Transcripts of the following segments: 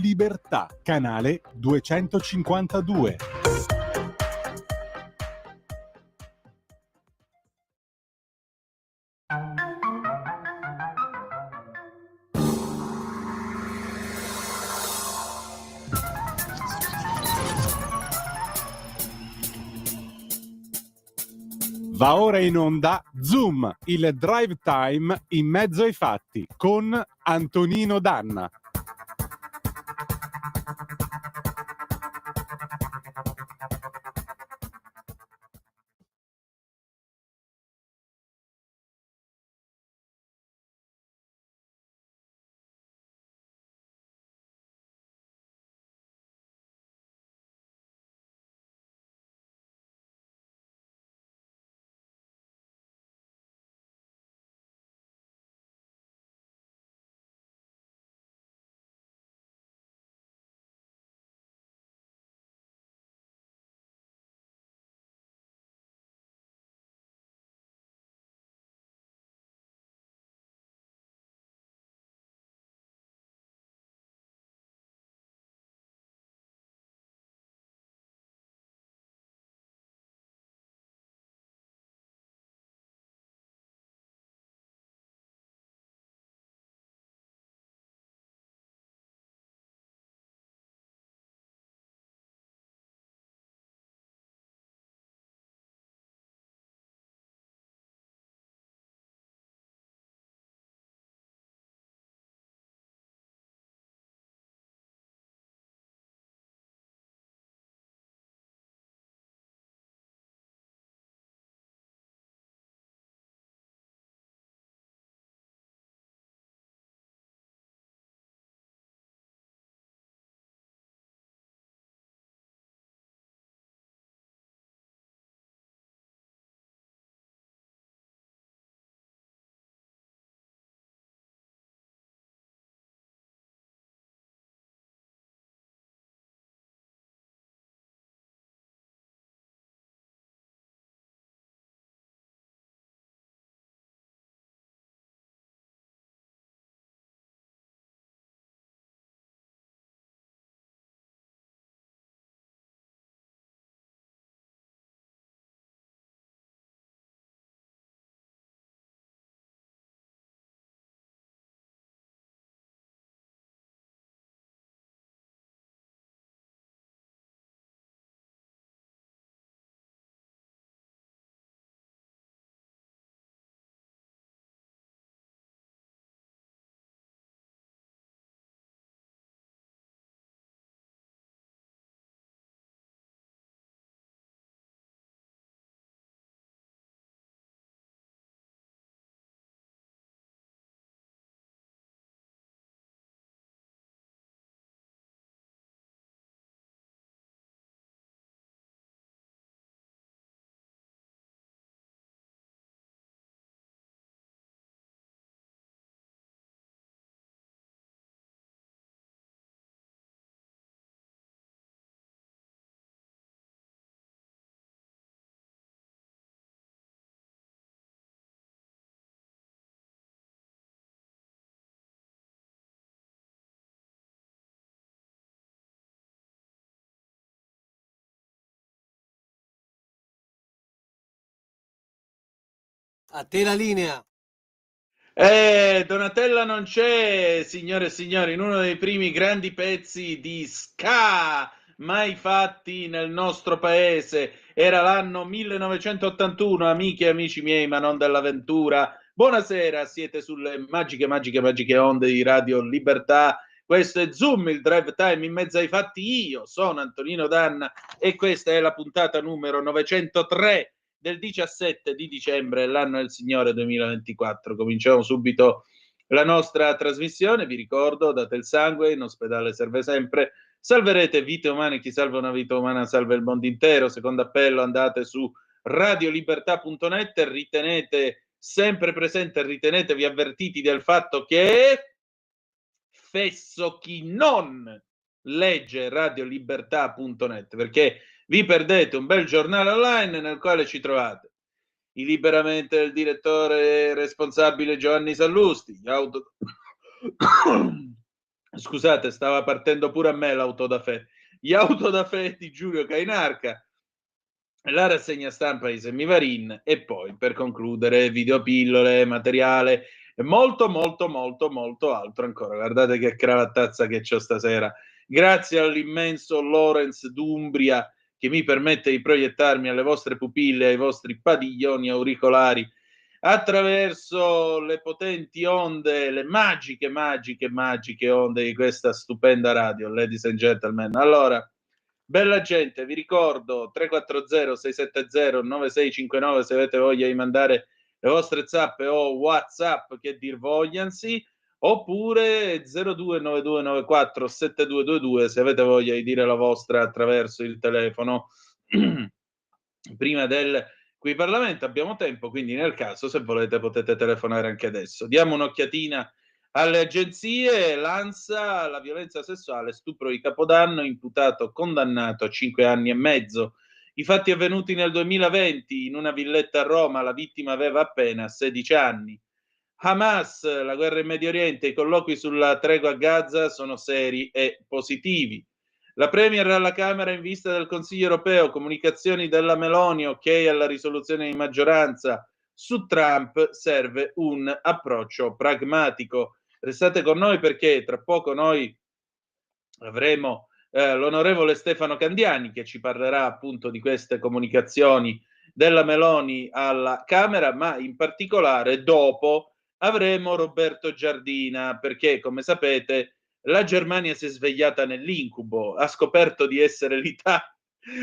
Libertà, canale 252. Va ora in onda Zoom, il drive time in mezzo ai fatti, con Antonino Danna. A te la linea. Donatella non c'è, signore e signori, in uno dei primi grandi pezzi di ska mai fatti nel nostro paese. Era l'anno 1981, amiche e amici miei, ma non dell'avventura. Buonasera, siete sulle magiche onde di Radio Libertà. Questo è Zoom, il drive time in mezzo ai fatti. Io sono Antonino Danna e questa è la puntata numero 903 del 17 di dicembre, l'anno del Signore 2024. Cominciamo subito la nostra trasmissione. Vi ricordo, date il sangue, in ospedale serve sempre. Salverete vite umane, chi salva una vita umana salva il mondo intero. Secondo appello, andate su radiolibertà.net, ritenete sempre presente, ritenetevi avvertiti del fatto che fesso chi non legge radiolibertà.net, perché vi perdete un bel giornale online nel quale ci trovate i liberamente del direttore responsabile Giovanni Sallusti, Scusate, stava partendo pure a me l'auto da fè. Gli auto da fè di Giulio Cainarca, la rassegna stampa di Semivarin e poi, per concludere, videopillole, materiale e molto, molto, molto, molto altro ancora. Guardate che cravattazza che c'ho stasera. Grazie all'immenso Lorenz d'Umbria che mi permette di proiettarmi alle vostre pupille, ai vostri padiglioni auricolari attraverso le potenti onde, le magiche, magiche, magiche onde di questa stupenda radio, ladies and gentlemen. Allora, bella gente, vi ricordo 340-670-9659 se avete voglia di mandare le vostre zappe o WhatsApp che dir vogliansi, oppure 0292947222 se avete voglia di dire la vostra attraverso il telefono. Prima del qui Parlamento abbiamo tempo, quindi nel caso se volete potete telefonare anche adesso. Diamo un'occhiatina alle agenzie. L'ANSA, la violenza sessuale, stupro di Capodanno, imputato condannato a 5 anni e mezzo. I fatti avvenuti nel 2020 in una villetta a Roma, la vittima aveva appena 16 anni. Hamas, la guerra in Medio Oriente, i colloqui sulla tregua a Gaza sono seri e positivi. La Premier alla Camera in vista del Consiglio europeo, comunicazioni della Meloni, ok alla risoluzione di maggioranza. Su Trump serve un approccio pragmatico. Restate con noi perché tra poco noi avremo l'onorevole Stefano Candiani che ci parlerà appunto di queste comunicazioni della Meloni alla Camera, ma in particolare dopo avremo Roberto Giardina perché, come sapete, la Germania si è svegliata nell'incubo, ha scoperto di essere l'Italia,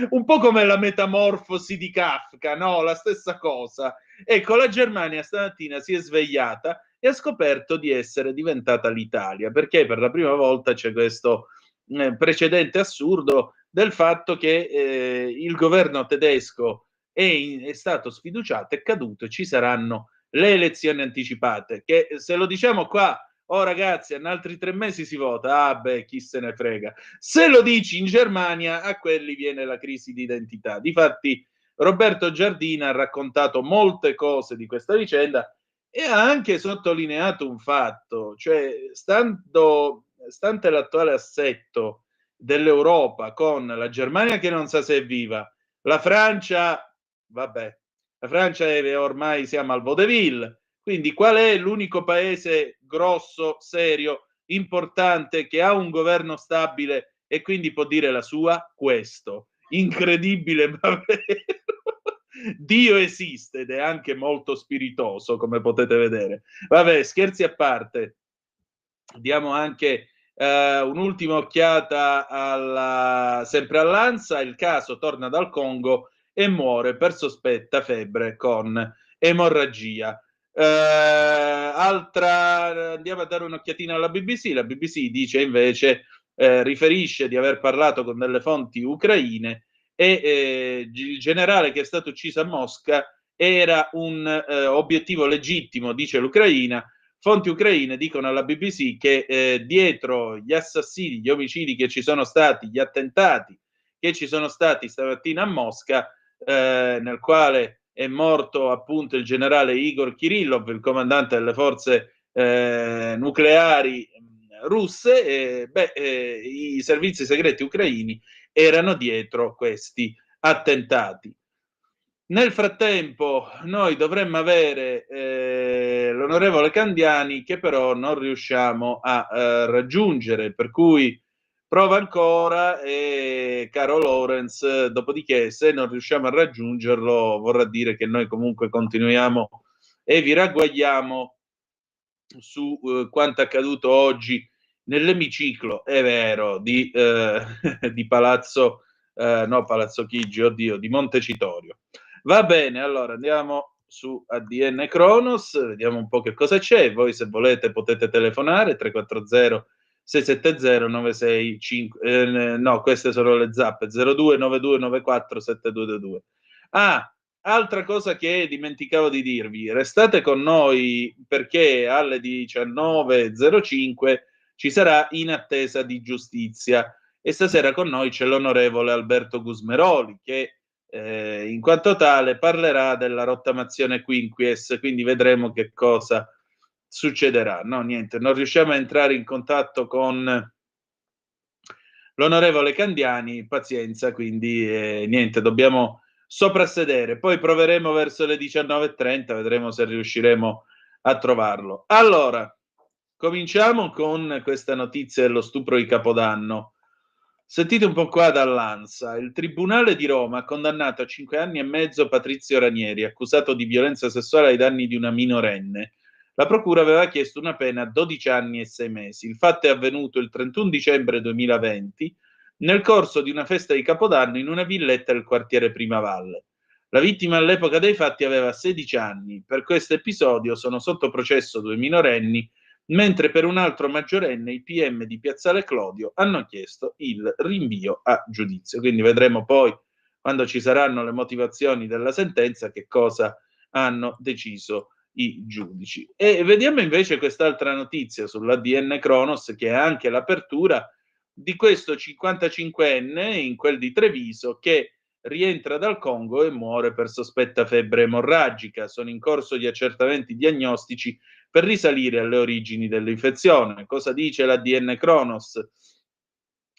un po' come la metamorfosi di Kafka, no? La stessa cosa. Ecco, la Germania stamattina si è svegliata e ha scoperto di essere diventata l'Italia, perché per la prima volta c'è questo precedente assurdo del fatto che il governo tedesco è stato sfiduciato, è caduto e ci saranno le elezioni anticipate, che se lo diciamo qua, oh ragazzi, in altri 3 mesi si vota, ah beh, chi se ne frega. Se lo dici in Germania, a quelli viene la crisi di identità. Difatti, Roberto Giardina ha raccontato molte cose di questa vicenda e ha anche sottolineato un fatto, cioè stante l'attuale assetto dell'Europa con la Germania che non sa se è viva, la Francia, vabbè, la Francia è ormai siamo al vaudeville, quindi qual è l'unico paese grosso, serio, importante che ha un governo stabile e quindi può dire la sua? Questo. Incredibile ma vero. Dio esiste ed è anche molto spiritoso, come potete vedere. Vabbè, scherzi a parte, diamo anche un'ultima occhiata sempre all'ANSA. Il caso torna dal Congo e muore per sospetta febbre con emorragia. Andiamo a dare un'occhiatina alla BBC. La BBC dice invece, riferisce di aver parlato con delle fonti ucraine e il generale che è stato ucciso a Mosca era un obiettivo legittimo, dice l'Ucraina. Fonti ucraine dicono alla BBC che dietro gli assassini, gli omicidi che ci sono stati, gli attentati che ci sono stati stamattina a Mosca, nel quale è morto appunto il generale Igor Kirillov, il comandante delle forze nucleari russe, i servizi segreti ucraini erano dietro questi attentati. Nel frattempo noi dovremmo avere l'onorevole Candiani che però non riusciamo a raggiungere, per cui prova ancora e caro Lorenz, dopodiché se non riusciamo a raggiungerlo vorrà dire che noi comunque continuiamo e vi ragguagliamo su quanto accaduto oggi nell'emiciclo, è vero, di di Palazzo Palazzo Chigi, oddio, di Montecitorio. Va bene, allora andiamo su ADN Kronos, vediamo un po' che cosa c'è. Voi se volete potete telefonare 340 670 965 no, queste sono le zappe 02 9294 7222. Ah, altra cosa che dimenticavo di dirvi, restate con noi perché alle 19.05 ci sarà In attesa di giustizia e stasera con noi c'è l'onorevole Alberto Gusmeroli che in quanto tale parlerà della rottamazione quinquies, quindi vedremo che cosa succederà. No, niente, non riusciamo a entrare in contatto con l'onorevole Candiani, pazienza, quindi niente, dobbiamo soprassedere. Poi proveremo verso le 19:30, vedremo se riusciremo a trovarlo. Allora, cominciamo con questa notizia dello stupro di Capodanno. Sentite un po' qua dall'ANSA. Il Tribunale di Roma ha condannato a 5 anni e mezzo Patrizio Ranieri, accusato di violenza sessuale ai danni di una minorenne. La procura aveva chiesto una pena a 12 anni e 6 mesi. Il fatto è avvenuto il 31 dicembre 2020 nel corso di una festa di Capodanno in una villetta del quartiere Primavalle. La vittima all'epoca dei fatti aveva 16 anni. Per questo episodio sono sotto processo 2 minorenni, mentre per un altro maggiorenne i PM di Piazzale Clodio hanno chiesto il rinvio a giudizio. Quindi vedremo poi, quando ci saranno le motivazioni della sentenza, che cosa hanno deciso i giudici. E vediamo invece quest'altra notizia sull'ADN Kronos, che è anche l'apertura di questo 55enne in quel di Treviso che rientra dal Congo e muore per sospetta febbre emorragica. Sono in corso gli accertamenti diagnostici per risalire alle origini dell'infezione. Cosa dice l'ADN Kronos?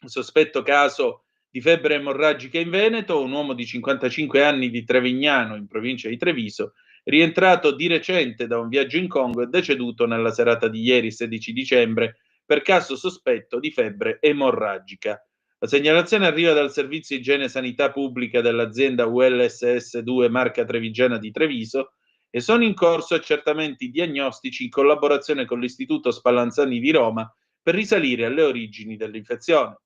Sospetto caso di febbre emorragica in Veneto, un uomo di 55 anni di Trevignano, in provincia di Treviso, rientrato di recente da un viaggio in Congo e deceduto nella serata di ieri, 16 dicembre, per caso sospetto di febbre emorragica. La segnalazione arriva dal Servizio Igiene Sanità Pubblica dell'azienda ULSS 2 Marca Trevigiana di Treviso e sono in corso accertamenti diagnostici in collaborazione con l'Istituto Spallanzani di Roma per risalire alle origini dell'infezione.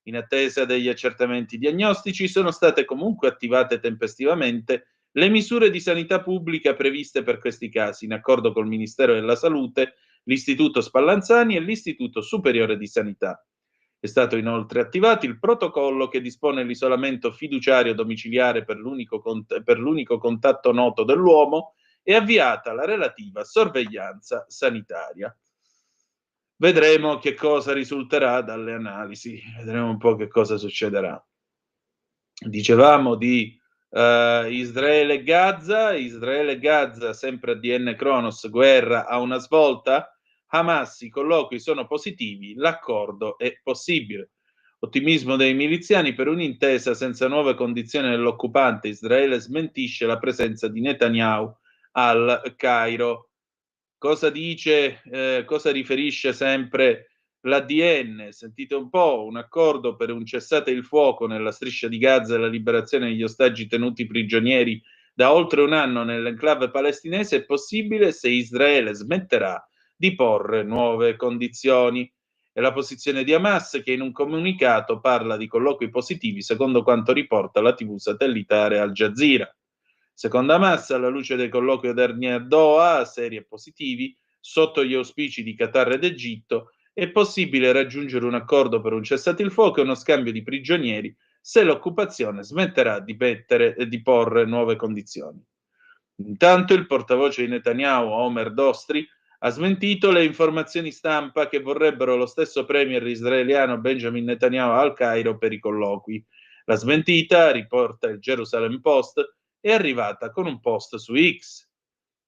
In attesa degli accertamenti diagnostici sono state comunque attivate tempestivamente le misure di sanità pubblica previste per questi casi, in accordo col Ministero della Salute, l'Istituto Spallanzani e l'Istituto Superiore di Sanità. È stato inoltre attivato il protocollo che dispone l'isolamento fiduciario domiciliare per l'unico contatto noto dell'uomo e avviata la relativa sorveglianza sanitaria. Vedremo che cosa risulterà dalle analisi, vedremo un po' che cosa succederà. Dicevamo di Israele e Gaza, sempre ADN Kronos, guerra a una svolta. Hamas, i colloqui sono positivi, l'accordo è possibile. Ottimismo dei miliziani per un'intesa senza nuove condizioni dell'occupante. Israele smentisce la presenza di Netanyahu al Cairo. Cosa dice, cosa riferisce sempre l'ADN? Sentite un po', un accordo per un cessate il fuoco nella striscia di Gaza e la liberazione degli ostaggi tenuti prigionieri da oltre un anno nell'enclave palestinese è possibile se Israele smetterà di porre nuove condizioni. È la posizione di Hamas che in un comunicato parla di colloqui positivi secondo quanto riporta la TV satellitare Al Jazeera. Secondo Hamas, alla luce dei colloqui odierni a Doha, seri e positivi, sotto gli auspici di Qatar ed Egitto, è possibile raggiungere un accordo per un cessate il fuoco e uno scambio di prigionieri se l'occupazione smetterà di porre nuove condizioni. Intanto il portavoce di Netanyahu, Omer Dostri, ha smentito le informazioni stampa che vorrebbero lo stesso premier israeliano Benjamin Netanyahu al Cairo per i colloqui. La smentita, riporta il Jerusalem Post, è arrivata con un post su X.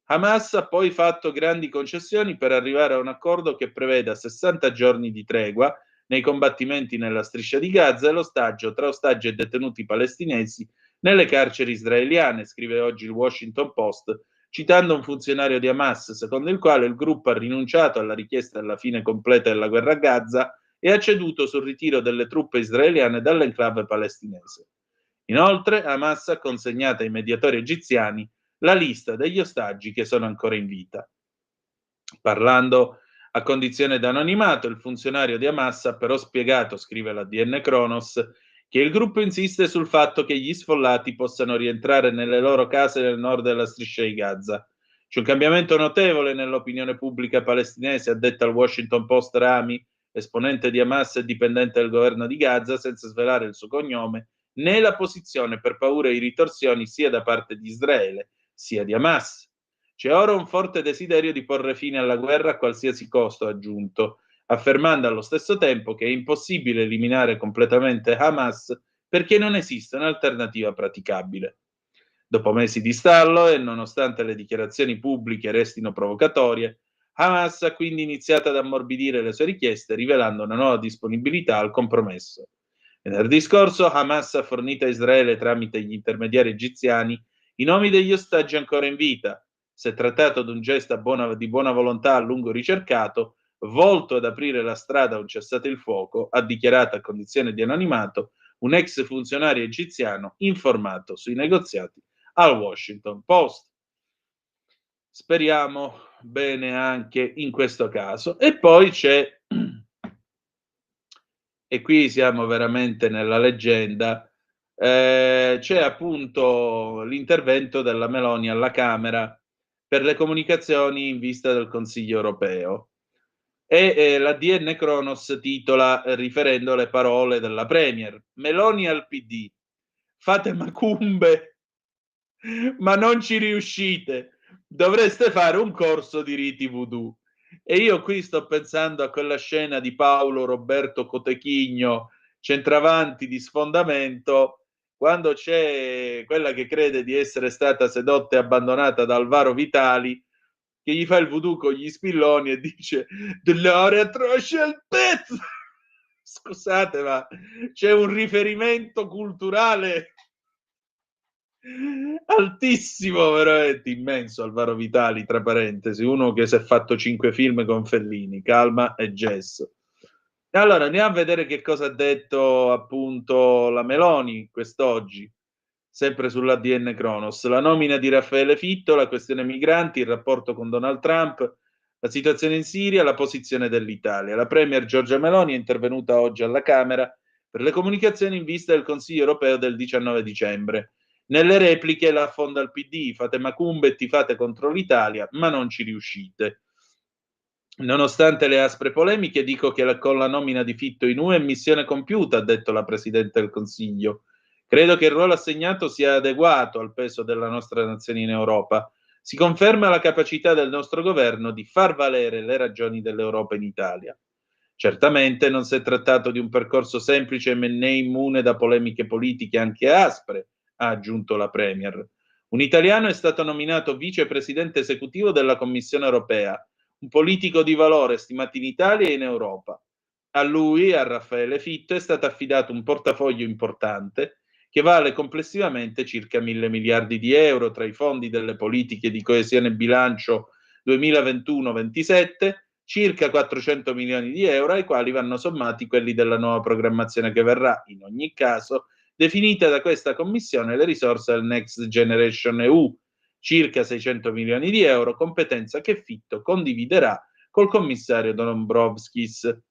Hamas ha poi fatto grandi concessioni per arrivare a un accordo che preveda 60 giorni di tregua nei combattimenti nella striscia di Gaza e l'ostaggio tra ostaggi e detenuti palestinesi nelle carceri israeliane, scrive oggi il Washington Post, citando un funzionario di Hamas, secondo il quale il gruppo ha rinunciato alla richiesta della fine completa della guerra a Gaza e ha ceduto sul ritiro delle truppe israeliane dall'enclave palestinese. Inoltre, Hamas ha consegnato ai mediatori egiziani la lista degli ostaggi che sono ancora in vita. Parlando a condizione d'anonimato, il funzionario di Hamas ha però spiegato, scrive l'ADN Kronos, che il gruppo insiste sul fatto che gli sfollati possano rientrare nelle loro case nel nord della striscia di Gaza. C'è un cambiamento notevole nell'opinione pubblica palestinese, ha detto al Washington Post Rami, esponente di Hamas e dipendente del governo di Gaza, senza svelare il suo cognome, né la posizione per paura di ritorsioni sia da parte di Israele sia di Hamas. C'è ora un forte desiderio di porre fine alla guerra a qualsiasi costo, ha aggiunto, affermando allo stesso tempo che è impossibile eliminare completamente Hamas perché non esiste un'alternativa praticabile. Dopo mesi di stallo e nonostante le dichiarazioni pubbliche restino provocatorie, Hamas ha quindi iniziato ad ammorbidire le sue richieste, rivelando una nuova disponibilità al compromesso. Venerdì scorso Hamas ha fornito a Israele, tramite gli intermediari egiziani, i nomi degli ostaggi ancora in vita. Si è trattato di un gesto di buona volontà a lungo ricercato, volto ad aprire la strada a un cessate il fuoco, ha dichiarato a condizione di anonimato un ex funzionario egiziano informato sui negoziati al Washington Post. Speriamo bene anche in questo caso. E poi c'è, e qui siamo veramente nella leggenda, c'è appunto l'intervento della Meloni alla Camera per le comunicazioni in vista del Consiglio europeo. E la DN Kronos titola, riferendo le parole della Premier: Meloni al PD, fate macumbe, ma non ci riuscite. Dovreste fare un corso di riti voodoo. E io qui sto pensando a quella scena di Paolo Roberto Cotechigno, centravanti di sfondamento, quando c'è quella che crede di essere stata sedotta e abbandonata da Alvaro Vitali, che gli fa il voodoo con gli spilloni e dice dolore atroce al pezzo. Scusate, ma c'è un riferimento culturale altissimo, veramente immenso. Alvaro Vitali, tra parentesi, uno che si è fatto 5 film con Fellini, Calma e Gesso. Allora andiamo a vedere che cosa ha detto appunto la Meloni quest'oggi, sempre sull'ADN Kronos. La nomina di Raffaele Fitto, la questione migranti, il rapporto con Donald Trump, la situazione in Siria, la posizione dell'Italia. La Premier Giorgia Meloni è intervenuta oggi alla Camera per le comunicazioni in vista del Consiglio europeo del 19 dicembre. Nelle repliche la affonda il PD, fate macumbe e tifate contro l'Italia, ma non ci riuscite. Nonostante le aspre polemiche, dico che con la nomina di Fitto in UE è missione compiuta, ha detto la Presidente del Consiglio. Credo che il ruolo assegnato sia adeguato al peso della nostra nazione in Europa. Si conferma la capacità del nostro governo di far valere le ragioni dell'Europa in Italia. Certamente non si è trattato di un percorso semplice né immune da polemiche politiche anche aspre, ha aggiunto la Premier. Un italiano è stato nominato vicepresidente esecutivo della Commissione europea, un politico di valore stimato in Italia e in Europa. A lui, a Raffaele Fitto, è stato affidato un portafoglio importante che vale complessivamente circa 1.000 miliardi di euro tra i fondi delle politiche di coesione e bilancio 2021-27, circa 400 milioni di euro, ai quali vanno sommati quelli della nuova programmazione che verrà, in ogni caso, definita da questa commissione le risorse del Next Generation EU, circa 600 milioni di euro, competenza che Fitto condividerà col commissario Dombrovskis.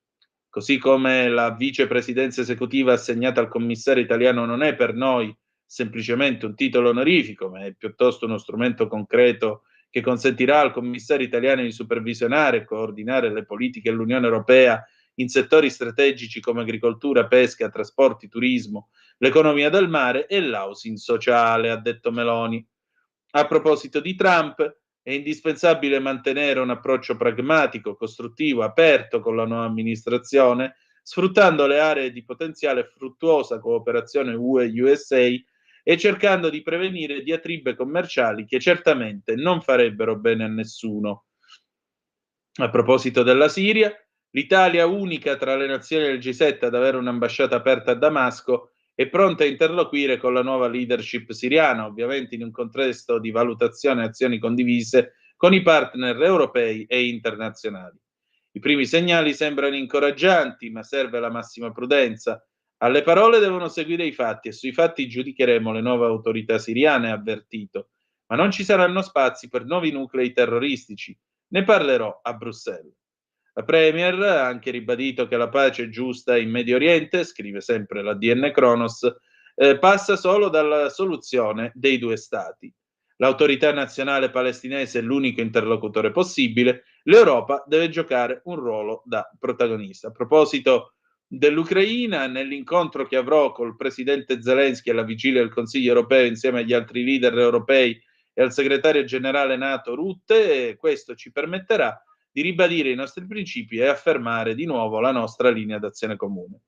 Così come la vicepresidenza esecutiva assegnata al commissario italiano non è per noi semplicemente un titolo onorifico, ma è piuttosto uno strumento concreto che consentirà al commissario italiano di supervisionare e coordinare le politiche dell'Unione Europea in settori strategici come agricoltura, pesca, trasporti, turismo, l'economia del mare e l'housing sociale, ha detto Meloni. A proposito di Trump, è indispensabile mantenere un approccio pragmatico, costruttivo, aperto con la nuova amministrazione, sfruttando le aree di potenziale fruttuosa cooperazione UE-USA e cercando di prevenire diatribe commerciali che certamente non farebbero bene a nessuno. A proposito della Siria, l'Italia, unica tra le nazioni del G7 ad avere un'ambasciata aperta a Damasco, è pronta a interloquire con la nuova leadership siriana, ovviamente in un contesto di valutazione e azioni condivise con i partner europei e internazionali. I primi segnali sembrano incoraggianti, ma serve la massima prudenza. Alle parole devono seguire i fatti e sui fatti giudicheremo le nuove autorità siriane, ha avvertito. Ma non ci saranno spazi per nuovi nuclei terroristici. Ne parlerò a Bruxelles. La Premier ha anche ribadito che la pace giusta in Medio Oriente, scrive sempre la DN Kronos, passa solo dalla soluzione dei due stati. L'autorità nazionale palestinese è l'unico interlocutore possibile, l'Europa deve giocare un ruolo da protagonista. A proposito dell'Ucraina, nell'incontro che avrò col presidente Zelensky alla vigilia del Consiglio europeo insieme agli altri leader europei e al segretario generale NATO Rutte, questo ci permetterà di ribadire i nostri principi e affermare di nuovo la nostra linea d'azione comune.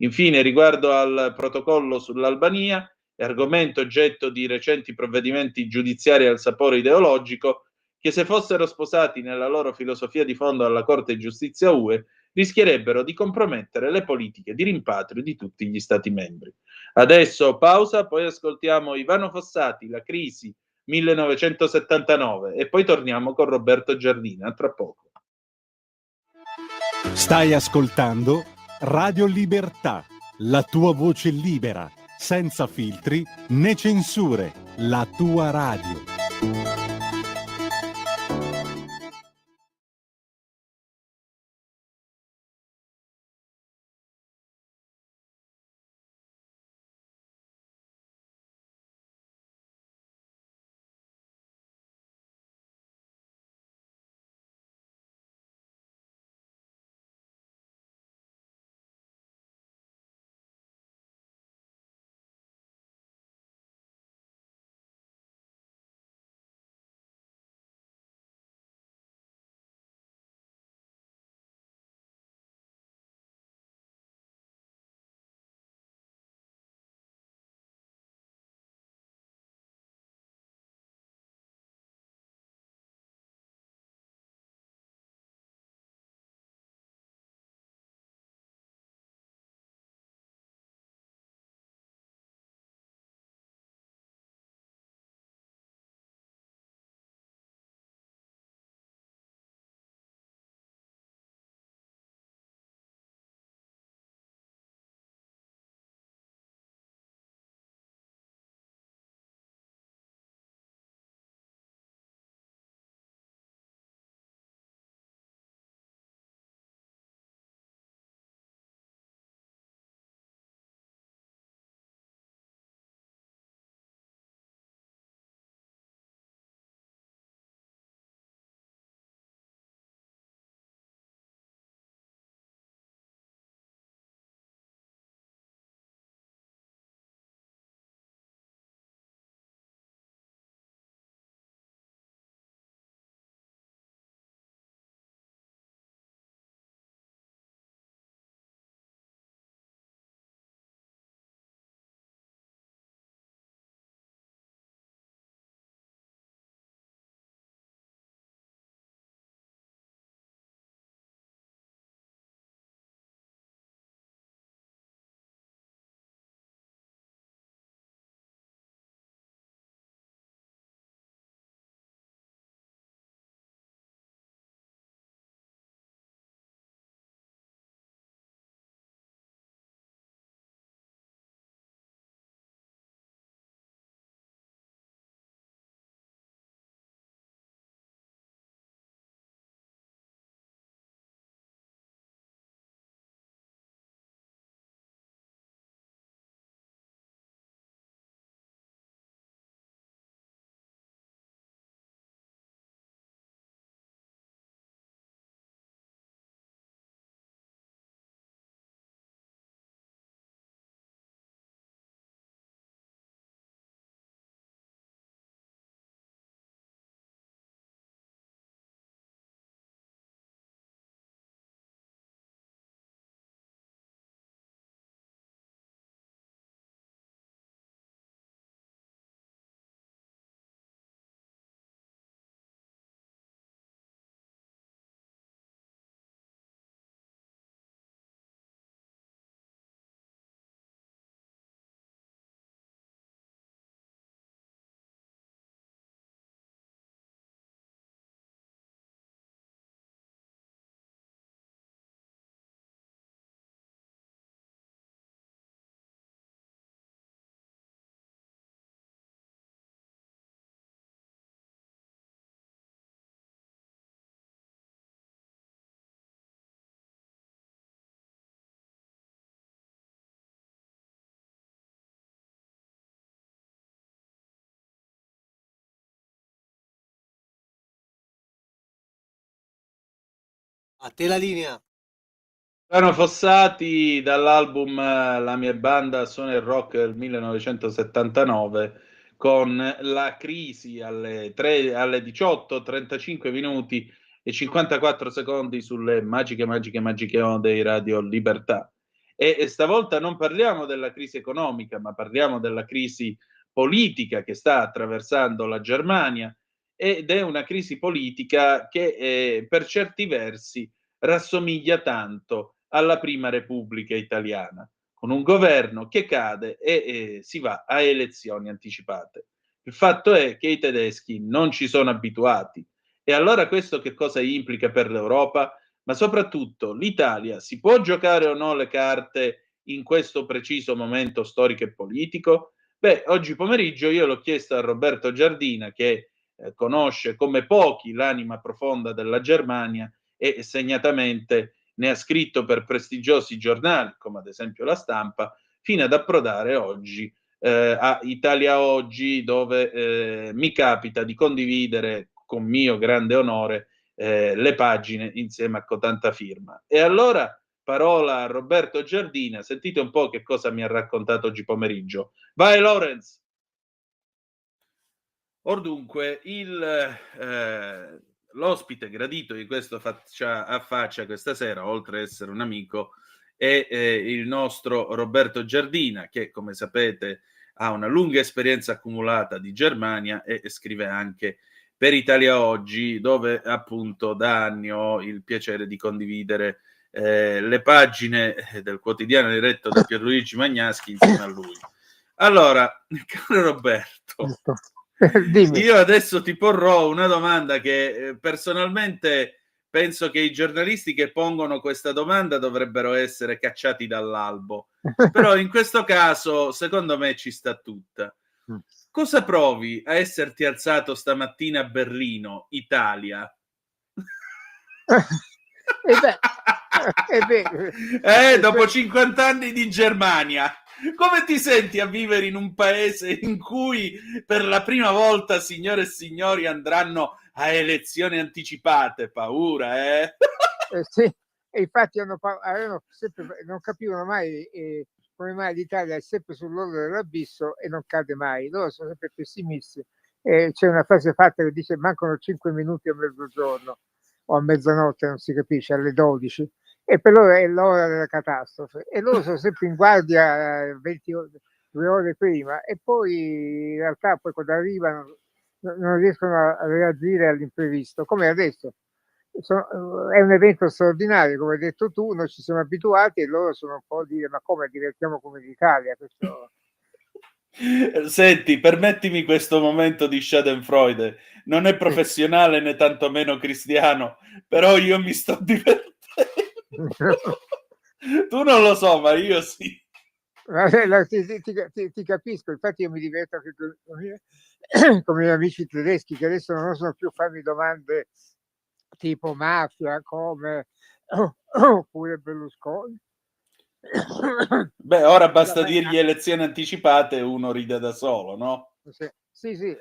Infine, riguardo al protocollo sull'Albania, argomento oggetto di recenti provvedimenti giudiziari al sapore ideologico, che se fossero sposati nella loro filosofia di fondo alla Corte di Giustizia UE rischierebbero di compromettere le politiche di rimpatrio di tutti gli Stati membri. Adesso pausa, poi ascoltiamo Ivano Fossati, La crisi 1979 e poi torniamo con Roberto Giardina, tra poco. Stai ascoltando Radio Libertà, la tua voce libera, senza filtri né censure, la tua radio. A te la linea. Ivano Fossati dall'album La mia banda suona il rock del 1979 con La crisi alle 18:35 minuti e 54 secondi sulle magiche onde di Radio Libertà. E stavolta non parliamo della crisi economica, ma parliamo della crisi politica che sta attraversando la Germania ed è una crisi politica che per certi versi rassomiglia tanto alla Prima Repubblica Italiana, con un governo che cade e si va a elezioni anticipate. Il fatto è che i tedeschi non ci sono abituati. E allora questo che cosa implica per l'Europa? Ma soprattutto l'Italia si può giocare o no le carte in questo preciso momento storico e politico? Beh, oggi pomeriggio io l'ho chiesto a Roberto Giardina, che conosce come pochi l'anima profonda della Germania e segnatamente ne ha scritto per prestigiosi giornali, come ad esempio La Stampa, fino ad approdare oggi a Italia Oggi, dove mi capita di condividere con mio grande onore le pagine insieme a cotanta firma. E allora parola a Roberto Giardina, sentite un po' che cosa mi ha raccontato oggi pomeriggio. Vai Lorenz! Or dunque, l'ospite gradito di questo Faccia a Faccia questa sera, oltre ad essere un amico, è il nostro Roberto Giardina, che come sapete ha una lunga esperienza accumulata di Germania e scrive anche per Italia Oggi, dove appunto da anni ho il piacere di condividere le pagine del quotidiano diretto da Pierluigi Magnaschi insieme a lui. Allora, caro Roberto, io adesso ti porrò una domanda che personalmente penso che i giornalisti che pongono questa domanda dovrebbero essere cacciati dall'albo, però in questo caso secondo me ci sta tutta. Cosa provi a esserti alzato stamattina a Berlino, Italia? Dopo 50 anni di Germania, come ti senti a vivere in un paese in cui per la prima volta, signore e signori, andranno a elezioni anticipate? Paura, eh? Sì, e infatti avevano sempre, non capivano mai come mai l'Italia è sempre sull'orlo dell'abisso e non cade mai. Loro sono sempre pessimisti. C'è una frase fatta che dice mancano 5 minuti a mezzogiorno o a mezzanotte, non si capisce, alle 12. E per loro è l'ora della catastrofe. E loro sono sempre in guardia 22 ore prima e poi in realtà poi quando arrivano non riescono a reagire all'imprevisto, come adesso. È un evento straordinario, come hai detto tu, noi ci siamo abituati e loro sono un po' a dire ma come divertiamo come l'Italia? Questo... Senti, permettimi questo momento di Schadenfreude, non è professionale né tantomeno cristiano, però io mi sto divertendo. Tu non lo so, ma io sì. Ti capisco, infatti io mi diverto anche con i miei amici tedeschi che adesso non osano più farmi domande tipo mafia come oppure Berlusconi. Beh, ora basta dirgli elezioni anticipate e uno ride da solo, no? Sì.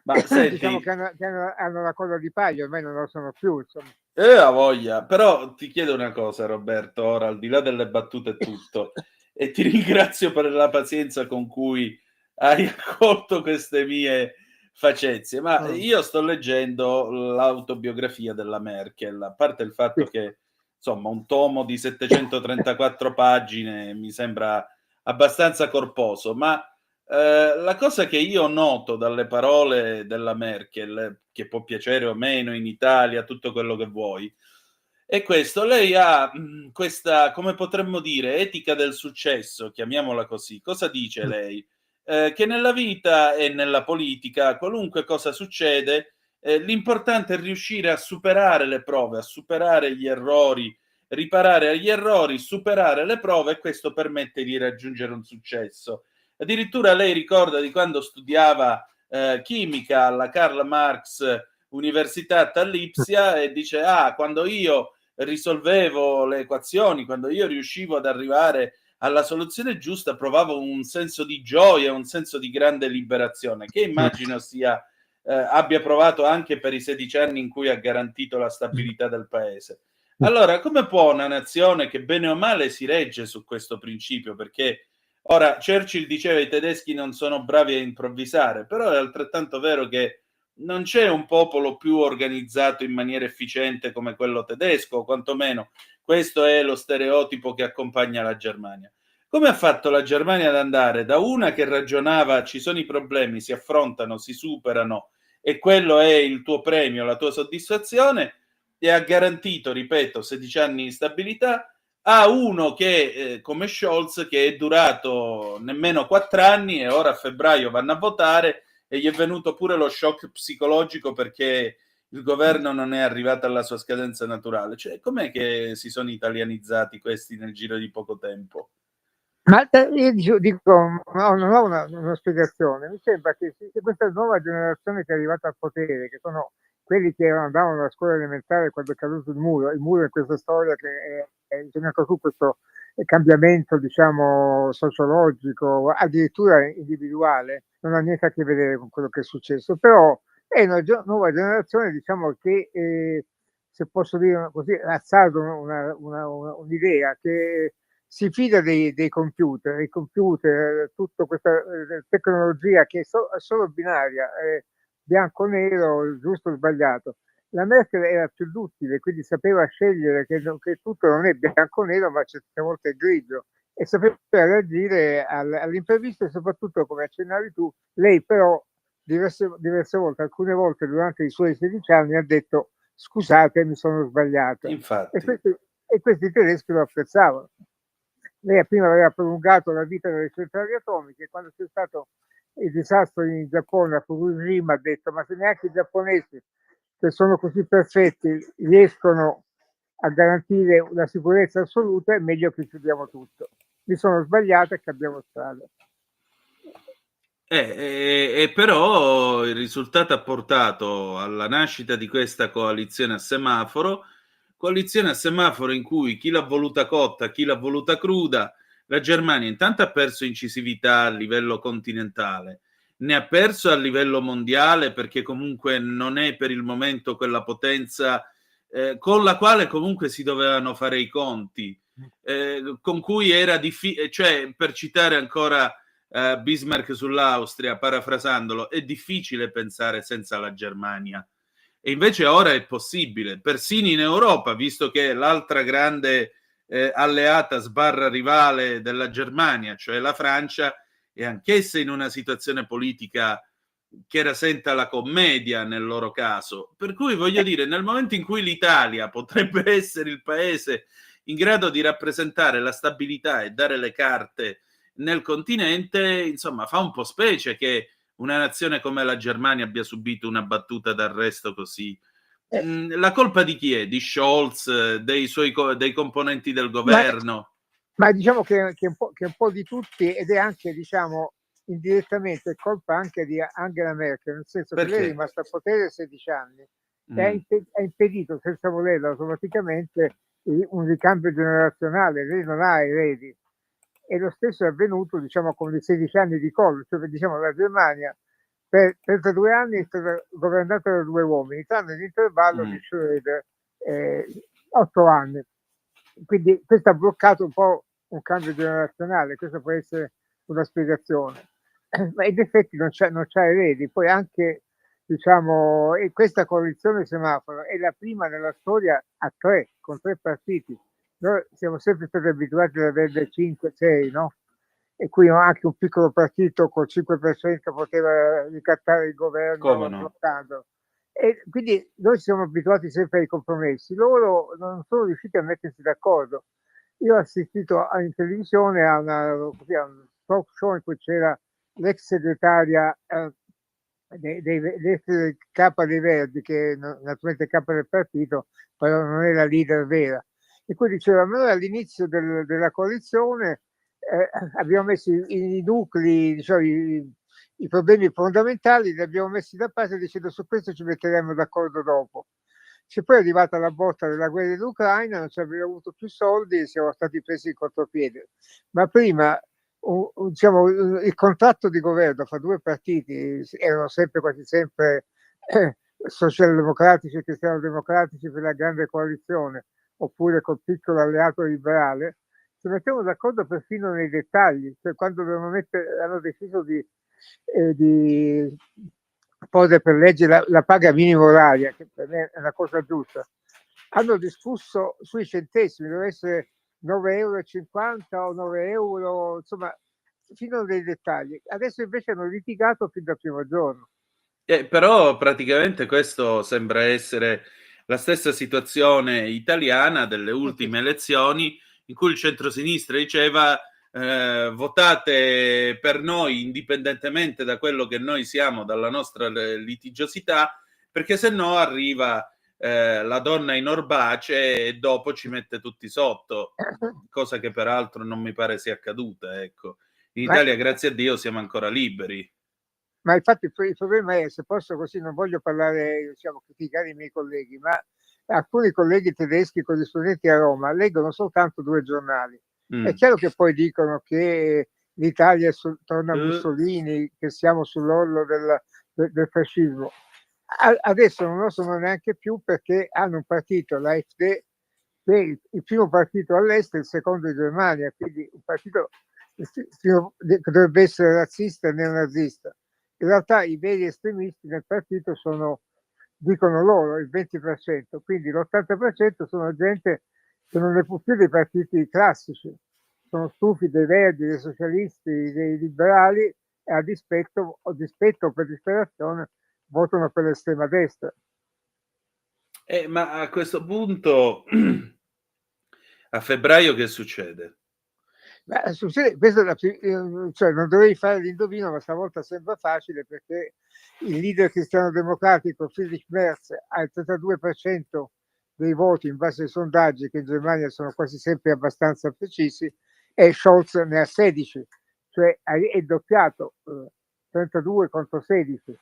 Ma senti, diciamo che hanno la coda di paglia, ormai non lo sono più, insomma. Ha voglia. Però ti chiedo una cosa, Roberto, ora al di là delle battute e tutto, e ti ringrazio per la pazienza con cui hai accolto queste mie facezie, ma io sto leggendo l'autobiografia della Merkel, a parte il fatto che insomma un tomo di 734 pagine mi sembra abbastanza corposo, ma la cosa che io noto dalle parole della Merkel, che può piacere o meno in Italia, tutto quello che vuoi, è questo: lei ha questa, come potremmo dire, etica del successo, chiamiamola così. Cosa dice lei? Che nella vita e nella politica, qualunque cosa succede, l'importante è riuscire a superare le prove, a superare gli errori, riparare agli errori, superare le prove, e questo permette di raggiungere un successo. Addirittura lei ricorda di quando studiava chimica alla Karl Marx Università a Lipsia e dice: quando io risolvevo le equazioni, quando io riuscivo ad arrivare alla soluzione giusta, provavo un senso di gioia, un senso di grande liberazione, che immagino abbia provato anche per i 16 anni in cui ha garantito la stabilità del paese. Allora, come può una nazione che bene o male si regge su questo principio? Perché ora Churchill diceva i tedeschi non sono bravi a improvvisare, però è altrettanto vero che non c'è un popolo più organizzato in maniera efficiente come quello tedesco, o quantomeno questo è lo stereotipo che accompagna la Germania. Come ha fatto la Germania ad andare da una che ragionava ci sono i problemi, si affrontano, si superano e quello è il tuo premio, la tua soddisfazione, e ha garantito, ripeto, 16 anni di stabilità a uno che, come Scholz, che è durato nemmeno 4 anni e ora a febbraio vanno a votare e gli è venuto pure lo shock psicologico perché il governo non è arrivato alla sua scadenza naturale. Cioè, com'è che si sono italianizzati questi nel giro di poco tempo? Ma io dico, no, non ho una spiegazione. Mi sembra che questa nuova generazione che è arrivata al potere, che sono quelli che andavano alla scuola elementare quando è caduto il muro è questa storia che è insegnata su questo cambiamento, diciamo, sociologico, addirittura individuale, non ha niente a che vedere con quello che è successo, però è una nuova generazione, diciamo, che, se posso dire così, azzardo un'idea, che si fida dei computer, tutta questa tecnologia che è solo binaria, bianco-nero, giusto o sbagliato. La Merkel era più duttile, quindi sapeva scegliere che tutto non è bianco-nero, ma certe volte è grigio, e sapeva reagire all'imprevisto, e soprattutto, come accennavi tu, lei però diverse volte, alcune volte durante i suoi 16 anni, ha detto: scusate, mi sono sbagliata. Infatti. E questi tedeschi lo apprezzavano. Lei prima aveva prolungato la vita delle centrali atomiche, quando c'è stato il disastro in Giappone a Fukushima ha detto: ma se neanche i giapponesi, che sono così perfetti, riescono a garantire una sicurezza assoluta, è meglio che chiudiamo tutto. Mi sono sbagliato e cambiamo strada. E però il risultato ha portato alla nascita di questa coalizione a semaforo in cui chi l'ha voluta cotta, chi l'ha voluta cruda. La Germania intanto ha perso incisività a livello continentale, ne ha perso a livello mondiale perché comunque non è per il momento quella potenza con la quale comunque si dovevano fare i conti, con cui era difficile, cioè, per citare ancora Bismarck sull'Austria, parafrasandolo, è difficile pensare senza la Germania. E invece ora è possibile, persino in Europa, visto che l'altra grande alleata sbarra rivale della Germania, cioè la Francia, è anch'essa in una situazione politica che rasenta la commedia nel loro caso. Per cui voglio dire, nel momento in cui l'Italia potrebbe essere il paese in grado di rappresentare la stabilità e dare le carte nel continente, insomma, fa un po' specie che una nazione come la Germania abbia subito una battuta d'arresto così. La colpa di chi è? Di Scholz, dei componenti del governo? Ma diciamo che è un po' di tutti, ed è anche, diciamo, indirettamente colpa anche di Angela Merkel, nel senso che lei è rimasta al potere 16 anni e ha impedito, senza volerlo, automaticamente un ricambio generazionale. Lei non ha eredi, e lo stesso è avvenuto, diciamo, con i 16 anni di Kohl, cioè, diciamo, la Germania per 32 anni è stata governata da 2 uomini, tranne l'intervallo di Schröder, 8 anni. Quindi questo ha bloccato un po' un cambio generazionale, questa può essere una spiegazione. Ma in effetti non c'è eredi. Poi anche, diciamo, e questa coalizione semaforo è la prima nella storia a 3, con 3 partiti. Noi siamo sempre stati abituati ad averne 5, 6, no? E qui anche un piccolo partito col 5% poteva ricattare il governo bloccando. E quindi noi siamo abituati sempre ai compromessi, loro non sono riusciti a mettersi d'accordo. Io ho assistito in televisione a un talk show in cui c'era l'ex segretaria l'ex capa dei Verdi, che naturalmente è capa del partito, però non è la leader vera, e cui diceva: noi all'inizio della coalizione abbiamo messo i nuclei, diciamo, i problemi fondamentali li abbiamo messi da parte, dicendo: su questo ci metteremo d'accordo dopo. C'è poi arrivata la botta della guerra dell'Ucraina, non ci abbiamo avuto più soldi e siamo stati presi in contropiede. Ma prima, diciamo, il contratto di governo fra 2 partiti erano sempre, quasi sempre, socialdemocratici e cristiano-democratici per la grande coalizione, oppure col piccolo alleato liberale. Ci mettiamo d'accordo perfino nei dettagli, cioè quando hanno deciso di porre per legge la paga minima oraria, che per me è una cosa giusta, hanno discusso sui centesimi, deve essere 9,50 euro o 9 euro, insomma, fino nei dettagli. Adesso invece hanno litigato fin dal primo giorno. Però praticamente questo sembra essere la stessa situazione italiana delle ultime elezioni, in cui il centrosinistra diceva votate per noi indipendentemente da quello che noi siamo, dalla nostra litigiosità, perché se no arriva la donna in orbace e dopo ci mette tutti sotto, cosa che peraltro non mi pare sia accaduta, ecco. In Ma, Italia, grazie a Dio, siamo ancora liberi. ma infatti il problema è, se posso così, non voglio parlare, diciamo, criticare i miei colleghi, ma alcuni colleghi tedeschi corrispondenti a Roma leggono soltanto 2 giornali. È chiaro che poi dicono che l'Italia torna a Mussolini, che siamo sull'orlo del fascismo. Adesso non lo sono neanche più, perché hanno un partito, l'AfD, che è il primo partito all'est e il secondo in Germania, quindi un partito che dovrebbe essere razzista e neonazista. In realtà i veri estremisti nel partito dicono loro, il 20%, quindi l'80% sono gente che non ne può più dei partiti classici, sono stufi dei verdi, dei socialisti, dei liberali, e a dispetto o per disperazione votano per l'estrema destra. Ma a questo punto, a febbraio che succede? Succede, questa è cioè non dovevi fare l'indovino, ma stavolta sembra facile, perché il leader cristiano-democratico Friedrich Merz ha il 32% dei voti in base ai sondaggi, che in Germania sono quasi sempre abbastanza precisi, e Scholz ne ha 16, cioè è doppiato, 32 contro 16.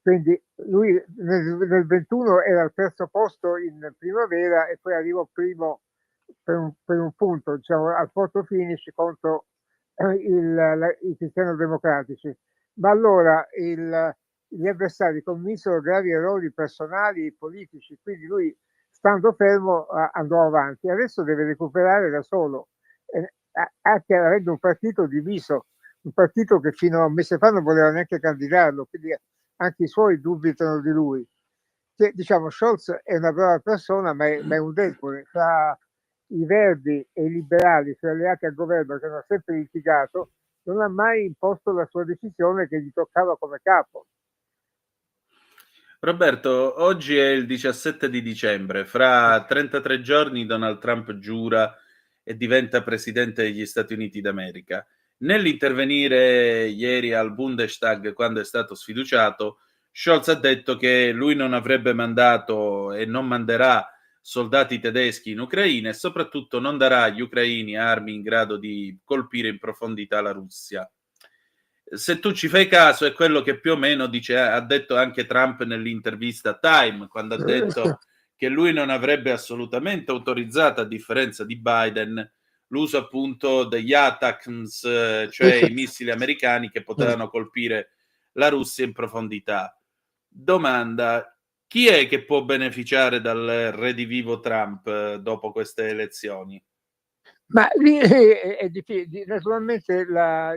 Quindi lui nel 21 era al terzo posto in primavera e poi arrivò primo per un punto, diciamo, al photo finish contro i cristiano-democratici. Ma allora gli avversari commisero gravi errori personali e politici, quindi lui, stando fermo, andò avanti. Adesso deve recuperare da solo, anche avendo un partito diviso, un partito che fino a un mese fa non voleva neanche candidarlo, quindi anche i suoi dubitano di lui. Che, diciamo, Scholz è una brava persona, ma è un debole. Fra i verdi e i liberali, cioè alleati al governo, che hanno sempre litigato, non ha mai imposto la sua decisione che gli toccava come capo. Roberto, oggi è il 17 di dicembre, fra 33 giorni Donald Trump giura e diventa presidente degli Stati Uniti d'America. Nell'intervenire ieri al Bundestag, quando è stato sfiduciato, Scholz ha detto che lui non avrebbe mandato e non manderà soldati tedeschi in Ucraina e soprattutto non darà agli ucraini armi in grado di colpire in profondità la Russia. Se tu ci fai caso, è quello che più o meno ha detto anche Trump nell'intervista a Time, quando ha detto che lui non avrebbe assolutamente autorizzato, a differenza di Biden, l'uso appunto degli ATACMS, cioè i missili americani che potevano colpire la Russia in profondità. Domanda: chi è che può beneficiare dal redivivo Trump dopo queste elezioni? Ma lì è difficile. Naturalmente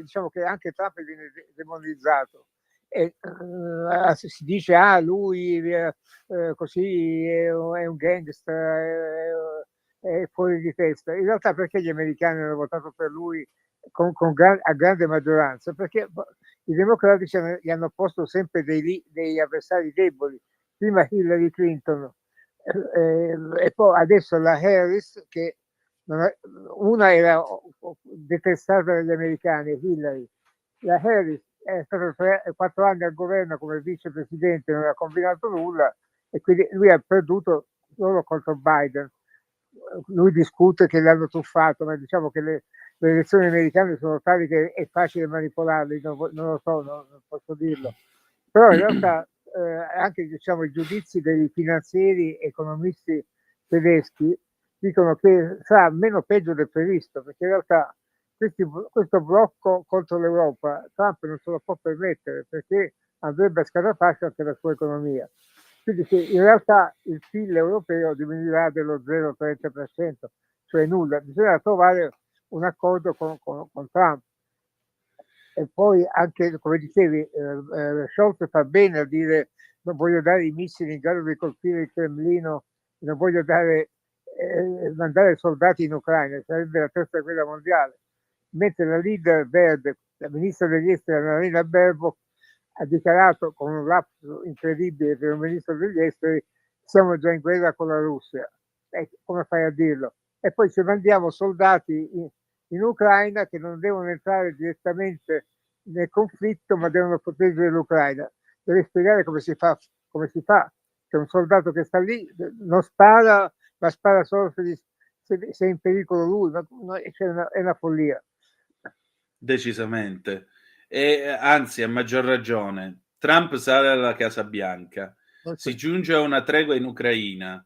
diciamo che anche Trump viene demonizzato. Si dice lui così è un gangster, è fuori di testa. In realtà perché gli americani hanno votato per lui a grande maggioranza? Perché i democratici gli hanno posto sempre dei avversari deboli. Prima Hillary Clinton e poi adesso la Harris, che una era detestata dagli americani, Hillary. La Harris è stata 4 anni al governo come vicepresidente, non ha combinato nulla, e quindi lui ha perduto solo contro Biden. Lui discute che l'hanno truffato, ma diciamo che le elezioni americane sono tali che è facile manipolarle, non lo so, non posso dirlo. Però in realtà anche, diciamo, i giudizi dei finanzieri e economisti tedeschi dicono che sarà meno peggio del previsto, perché in realtà questo blocco contro l'Europa Trump non se lo può permettere, perché andrebbe a scatafascio anche la sua economia. Quindi in realtà il PIL europeo diminuirà dello 0,30%, cioè nulla. Bisogna trovare un accordo con Trump. E poi anche, come dicevi, Scholz fa bene a dire: non voglio dare i missili in grado di colpire il Cremlino, non voglio mandare soldati in Ucraina, sarebbe la terza guerra mondiale. Mentre la leader verde, la ministra degli esteri Annalena Baerbock, ha dichiarato con un lapsus incredibile per un ministro degli esteri: siamo già in guerra con la Russia. Come fai a dirlo? E poi ci mandiamo soldati in Ucraina che non devono entrare direttamente nel conflitto, ma devono proteggere l'Ucraina. Deve spiegare come si fa. C'è un soldato che sta lì, non spara, ma spara solo se è in pericolo lui, è una follia. Decisamente. E anzi, a maggior ragione, Trump sale alla Casa Bianca, si giunge a una tregua in Ucraina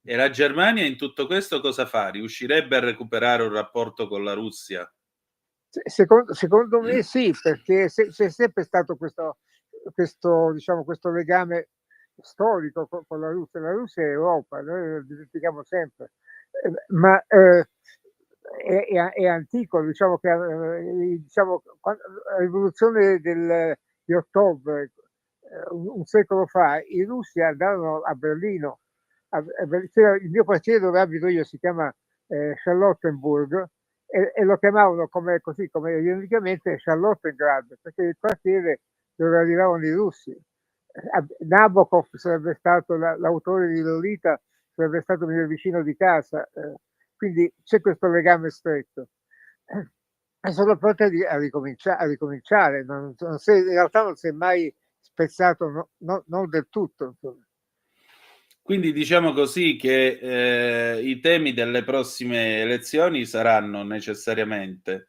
e la Germania in tutto questo cosa fa? Riuscirebbe a recuperare un rapporto con la Russia? Secondo me sì, perché c'è sempre stato questo legame storico con la Russia. La Russia è Europa, noi lo dimentichiamo sempre, ma è antico, diciamo che la rivoluzione di ottobre, un secolo fa, i russi andarono a Berlino. Il mio quartiere dove abito io si chiama Charlottenburg, e lo chiamavano come ironicamente Charlottengrad, perché il quartiere dove arrivavano i russi. Nabokov sarebbe stato l'autore di Lolita, sarebbe stato mio vicino di casa, quindi c'è questo legame stretto. E sono pronti a ricominciare, in realtà non si è mai spezzato, non del tutto, insomma. Quindi diciamo così che i temi delle prossime elezioni saranno necessariamente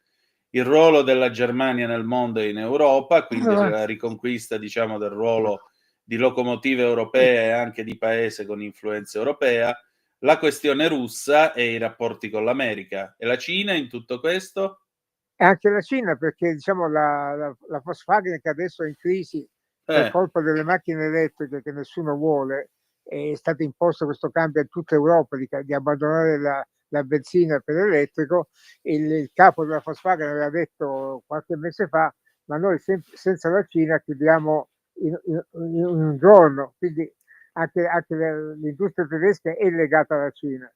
il ruolo della Germania nel mondo e in Europa, quindi la riconquista, diciamo, del ruolo di locomotiva europea e anche di paese con influenza europea, la questione russa e i rapporti con l'America. E la Cina in tutto questo? E anche la Cina, perché diciamo la Volkswagen, che adesso è in crisi per colpa delle macchine elettriche che nessuno vuole, è stato imposto questo cambio in tutta Europa di abbandonare la benzina per l'elettrico. Il capo della Volkswagen aveva detto qualche mese fa: ma noi senza la Cina chiudiamo in un giorno. Quindi anche l'industria tedesca è legata alla Cina.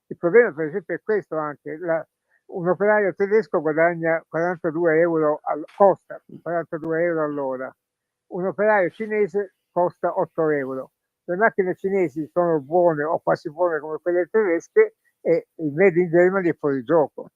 Il problema, per esempio, è questo anche. Un operaio tedesco guadagna 42 euro, costa 42 euro all'ora. Un operaio cinese costa 8 euro. Le macchine cinesi sono buone o quasi buone come quelle tedesche, e il Made in Germany è fuori gioco.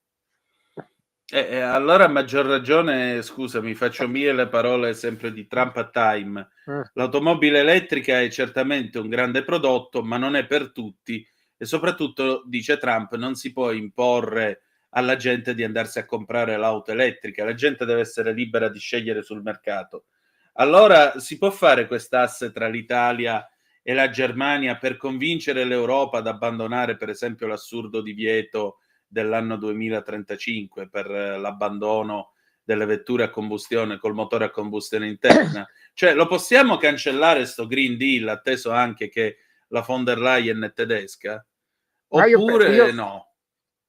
Allora a maggior ragione, scusami, faccio mie le parole sempre di Trump a Time. L'automobile elettrica è certamente un grande prodotto, ma non è per tutti, e soprattutto, dice Trump, non si può imporre alla gente di andarsi a comprare l'auto elettrica, la gente deve essere libera di scegliere sul mercato. Allora si può fare quest'asse tra l'Italia e la Germania per convincere l'Europa ad abbandonare, per esempio, l'assurdo divieto dell'anno 2035 per l'abbandono delle vetture a combustione col motore a combustione interna? Cioè, lo possiamo cancellare sto Green Deal, atteso anche che la von der Leyen è tedesca? Oppure no?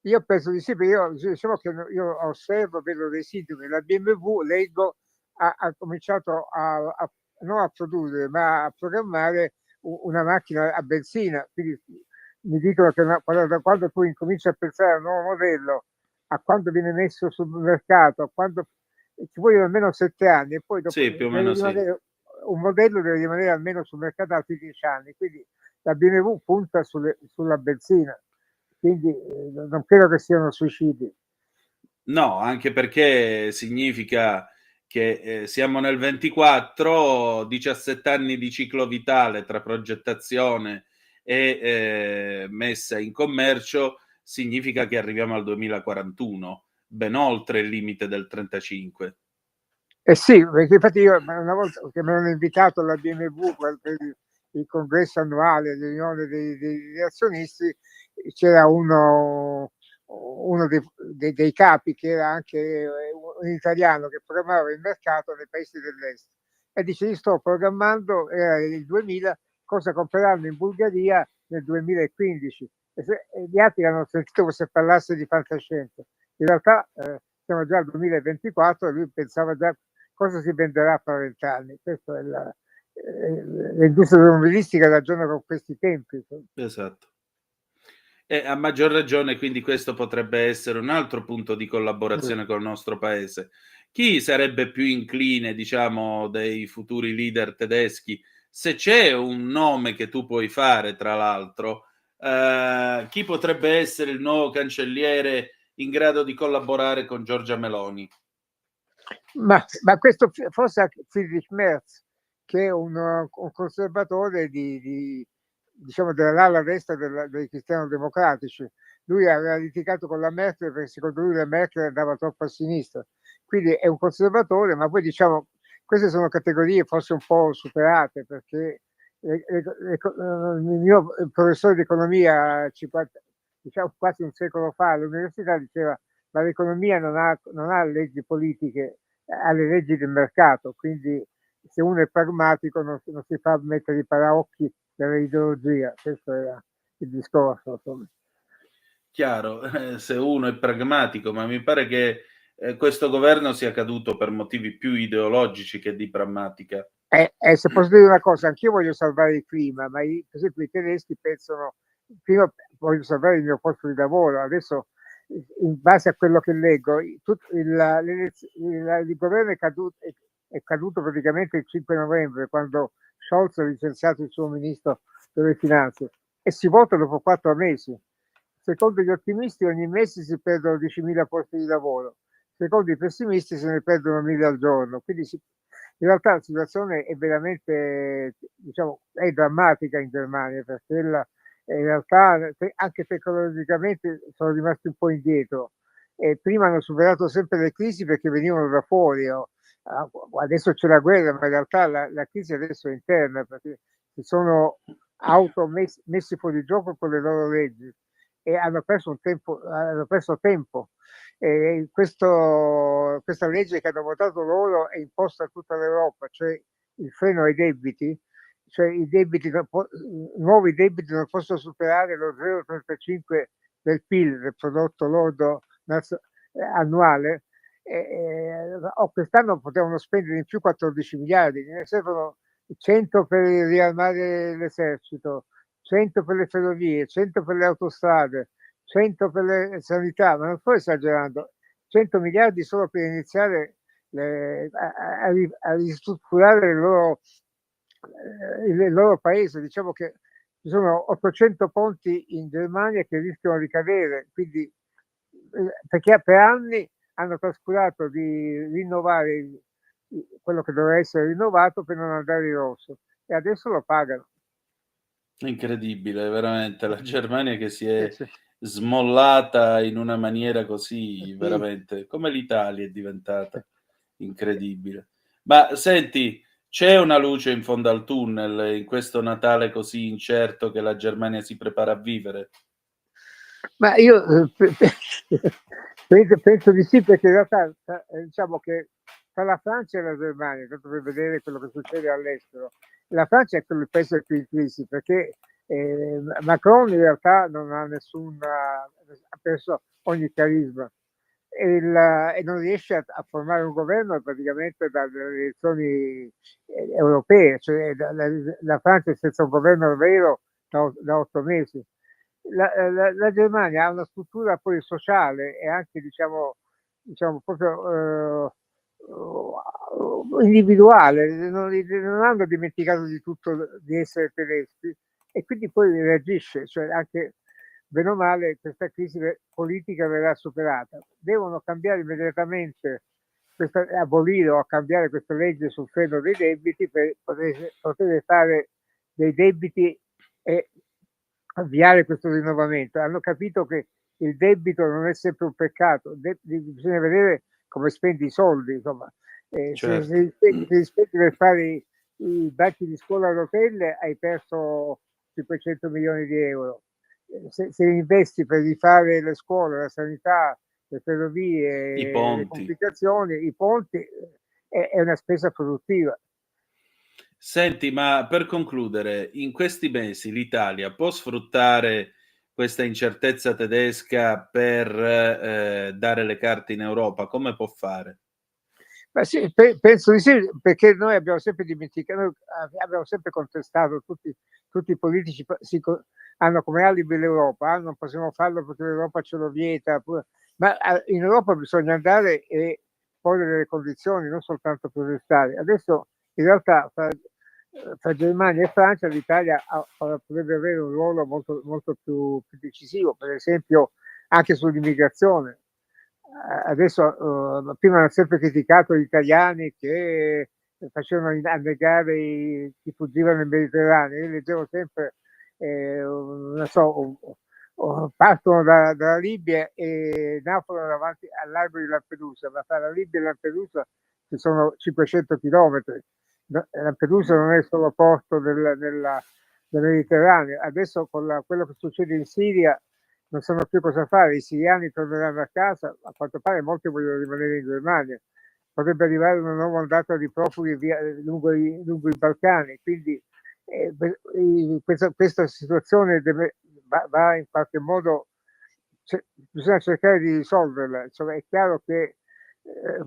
Io penso di sì, perché diciamo che io osservo, vedo dei siti che la BMW, leggo, ha cominciato non a produrre, ma a programmare una macchina a benzina. Quindi mi dicono che da quando tu incominci a pensare a un nuovo modello, a quando viene messo sul mercato, a quando ci vogliono almeno 7 anni, e poi dopo sì, più o meno sì. Un modello deve rimanere almeno sul mercato altri 10 anni. Quindi la BMW punta sulla benzina. Quindi non credo che siano suicidi. No, anche perché significa che siamo nel 24, 17 anni di ciclo vitale tra progettazione e messa in commercio, significa che arriviamo al 2041, ben oltre il limite del 35. Sì, perché infatti io una volta che mi hanno invitato alla BMW per il congresso annuale dell'Unione degli azionisti, c'era uno dei capi che era anche un italiano che programmava il mercato nei paesi dell'est, e dice: io sto programmando, era il 2000, cosa compreranno in Bulgaria nel 2015, e gli altri hanno sentito che si parlasse di fantascienza. In realtà siamo già al 2024 e lui pensava già cosa si venderà fra 20 anni. Questo è l'industria automobilistica ragiona con questi tempi. Esatto. E a maggior ragione, quindi questo potrebbe essere un altro punto di collaborazione col nostro paese. Chi sarebbe più incline, diciamo, dei futuri leader tedeschi, se c'è un nome che tu puoi fare tra l'altro, chi potrebbe essere il nuovo cancelliere in grado di collaborare con Giorgia Meloni? Ma questo forse anche Friedrich Merz, che è un conservatore diciamo dell'ala destra dei cristiano-democratici. Lui aveva litigato con la Merkel perché secondo lui la Merkel andava troppo a sinistra. Quindi è un conservatore, ma poi diciamo queste sono categorie forse un po' superate, perché il mio professore di economia 50, diciamo quasi un secolo fa all'università diceva ma l'economia non ha leggi politiche, alle leggi del mercato, quindi se uno è pragmatico non si fa mettere i paraocchi dell'ideologia, questo era il discorso. Insomma. Chiaro, se uno è pragmatico, ma mi pare che questo governo sia caduto per motivi più ideologici che di pragmatica. Se posso dire una cosa, anch'io voglio salvare il clima, ma per esempio i tedeschi pensano, prima voglio salvare il mio posto di lavoro, adesso in base a quello che leggo, il governo è caduto praticamente il 5 novembre, quando Scholz ha licenziato il suo ministro delle finanze, e si vota dopo 4 mesi. Secondo gli ottimisti ogni mese si perdono 10.000 posti di lavoro, secondo i pessimisti se ne perdono 1.000 al giorno. Quindi in realtà la situazione è veramente, diciamo, è drammatica in Germania, perché in realtà anche tecnologicamente sono rimasti un po' indietro. Prima hanno superato sempre le crisi perché venivano da fuori. Adesso c'è la guerra, ma in realtà la crisi adesso è interna, perché si sono messi fuori gioco con le loro leggi e hanno perso tempo. Questa legge che hanno votato loro è imposta a tutta l'Europa, cioè il freno ai debiti, cioè nuovi debiti non possono superare lo 0,35 del PIL, del prodotto lordo annuale. Quest'anno potevano spendere in più 14 miliardi, ne servono 100 per riarmare l'esercito, 100 per le ferrovie, 100 per le autostrade, 100 per le sanità, ma non sto esagerando, 100 miliardi solo per iniziare a ristrutturare il loro paese. Diciamo che ci sono 800 ponti in Germania che rischiano di cadere, quindi perché per anni hanno trascurato di rinnovare quello che doveva essere rinnovato per non andare in rosso, e adesso lo pagano. Incredibile, veramente. La Germania che si è Sì. smollata in una maniera così, Sì. veramente, come l'Italia è diventata. Incredibile. Ma senti, c'è una luce in fondo al tunnel in questo Natale così incerto che la Germania si prepara a vivere? Ma io penso di sì, perché in realtà diciamo che tra la Francia e la Germania, tanto per vedere quello che succede all'estero, la Francia è il paese più in crisi, perché Macron in realtà non ha ha perso ogni carisma e non riesce a formare un governo praticamente dalle elezioni europee, cioè la Francia è senza un governo vero da 8 mesi. La Germania ha una struttura poi sociale e anche diciamo proprio individuale, non hanno dimenticato di tutto di essere tedeschi, e quindi poi reagisce, cioè anche bene o male questa crisi politica verrà superata. Devono cambiare immediatamente, abolire o cambiare questa legge sul freno dei debiti per poter fare dei debiti e avviare questo rinnovamento. Hanno capito che il debito non è sempre un peccato, bisogna vedere come spendi i soldi, insomma. Certo. Se spendi per fare i banchi di scuola a rotelle hai perso 500 milioni di euro. Se investi per rifare le scuole, la sanità, le ferrovie, le comunicazioni, i ponti, è una spesa produttiva. Senti, ma per concludere, in questi mesi l'Italia può sfruttare questa incertezza tedesca per dare le carte in Europa? Come può fare? Ma sì, penso di sì, perché noi abbiamo sempre dimenticato, abbiamo sempre contestato tutti tutti i politici hanno come alibi l'Europa, non possiamo farlo perché l'Europa ce lo vieta, ma in Europa bisogna andare e porre delle condizioni, non soltanto protestare. Adesso in realtà fra Germania e Francia l'Italia potrebbe avere un ruolo molto, molto più decisivo, per esempio anche sull'immigrazione. Adesso prima hanno sempre criticato gli italiani che facevano annegare chi fuggiva nel Mediterraneo. Io leggevo sempre, non so, partono dalla Libia e naufragano davanti al largo di Lampedusa, ma tra la Libia e Lampedusa ci sono 500 chilometri. Lampedusa non è solo porto del Mediterraneo. Adesso con quello che succede in Siria non sanno più cosa fare, i siriani torneranno a casa, a quanto pare molti vogliono rimanere in Germania, potrebbe arrivare una nuova ondata di profughi lungo i Balcani, quindi questa situazione va in qualche modo, bisogna cercare di risolverla. Insomma, è chiaro che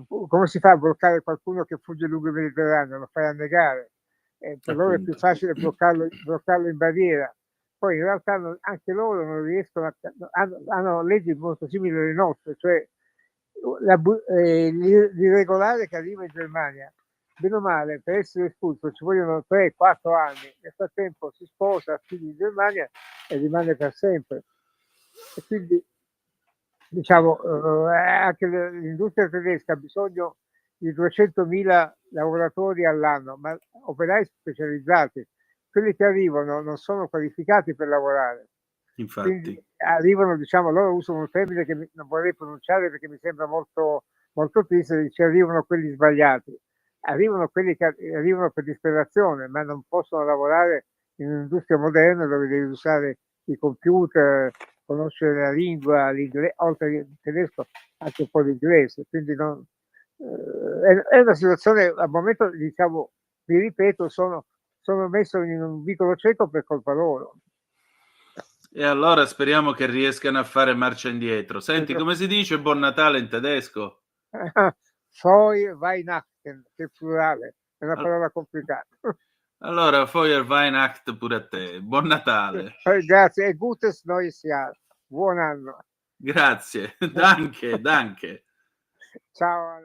come si fa a bloccare qualcuno che fugge lungo il Mediterraneo? Lo fai annegare. Per loro è più facile bloccarlo in barriera. Poi in realtà anche loro non riescono hanno leggi molto simili alle nostre, cioè l'irregolare che arriva in Germania, bene o male, per essere espulso ci vogliono 3-4 anni, nel frattempo si sposa, ha figli in Germania e rimane per sempre. E quindi diciamo anche l'industria tedesca ha bisogno di 200.000 lavoratori all'anno, ma operai specializzati. Quelli che arrivano non sono qualificati per lavorare. Infatti. Quindi arrivano, diciamo, loro usano un termine che non vorrei pronunciare perché mi sembra molto, molto triste, ci arrivano quelli sbagliati. Arrivano quelli che arrivano per disperazione, ma non possono lavorare in un'industria moderna dove devi usare i computer, conoscere la lingua, oltre al tedesco anche un po' l'inglese. Quindi è una situazione, al momento, diciamo, vi ripeto, sono messo in un vicolo cieco per colpa loro. E allora speriamo che riescano a fare marcia indietro. Senti, come si dice buon Natale in tedesco? Frohe Weihnachten, che è plurale, è una parola complicata. Allora, Feuer Weihnacht pure a te. Buon Natale. Grazie e gutes neues Jahr. Buon anno. Grazie. Danke, danke. Ciao.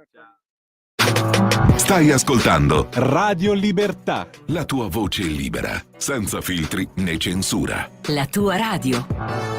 Stai ascoltando Radio Libertà. la tua voce libera, senza filtri né censura. La tua radio.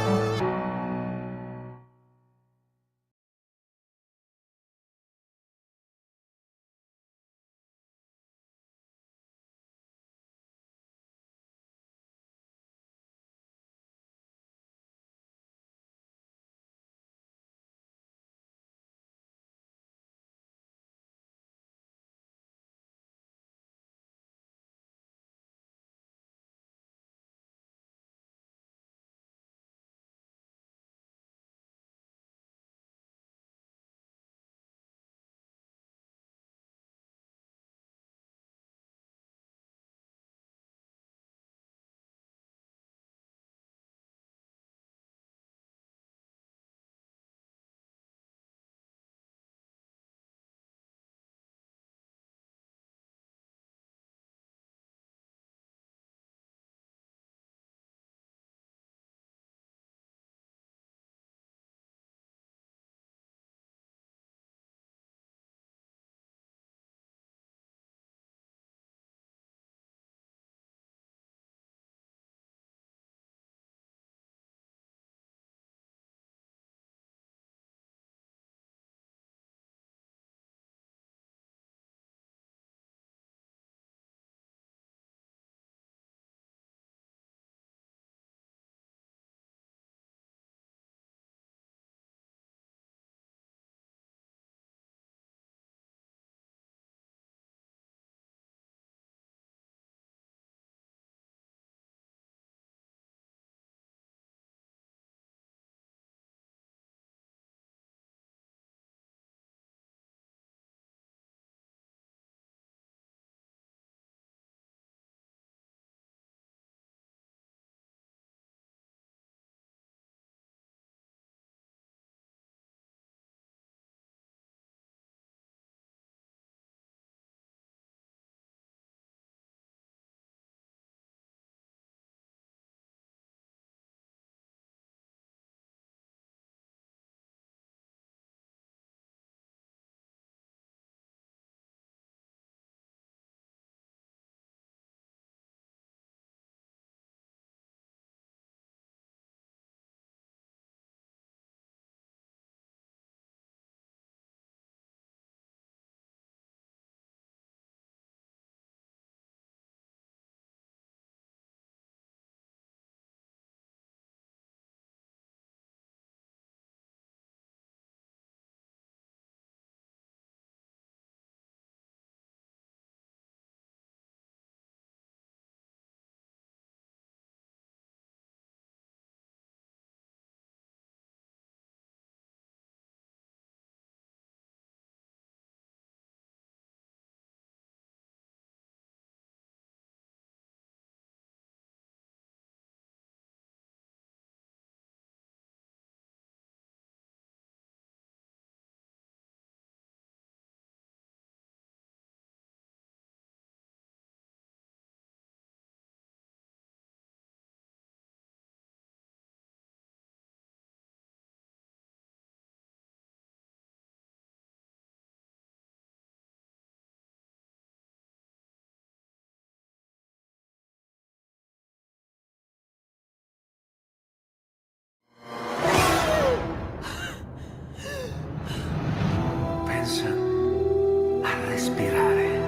respirare.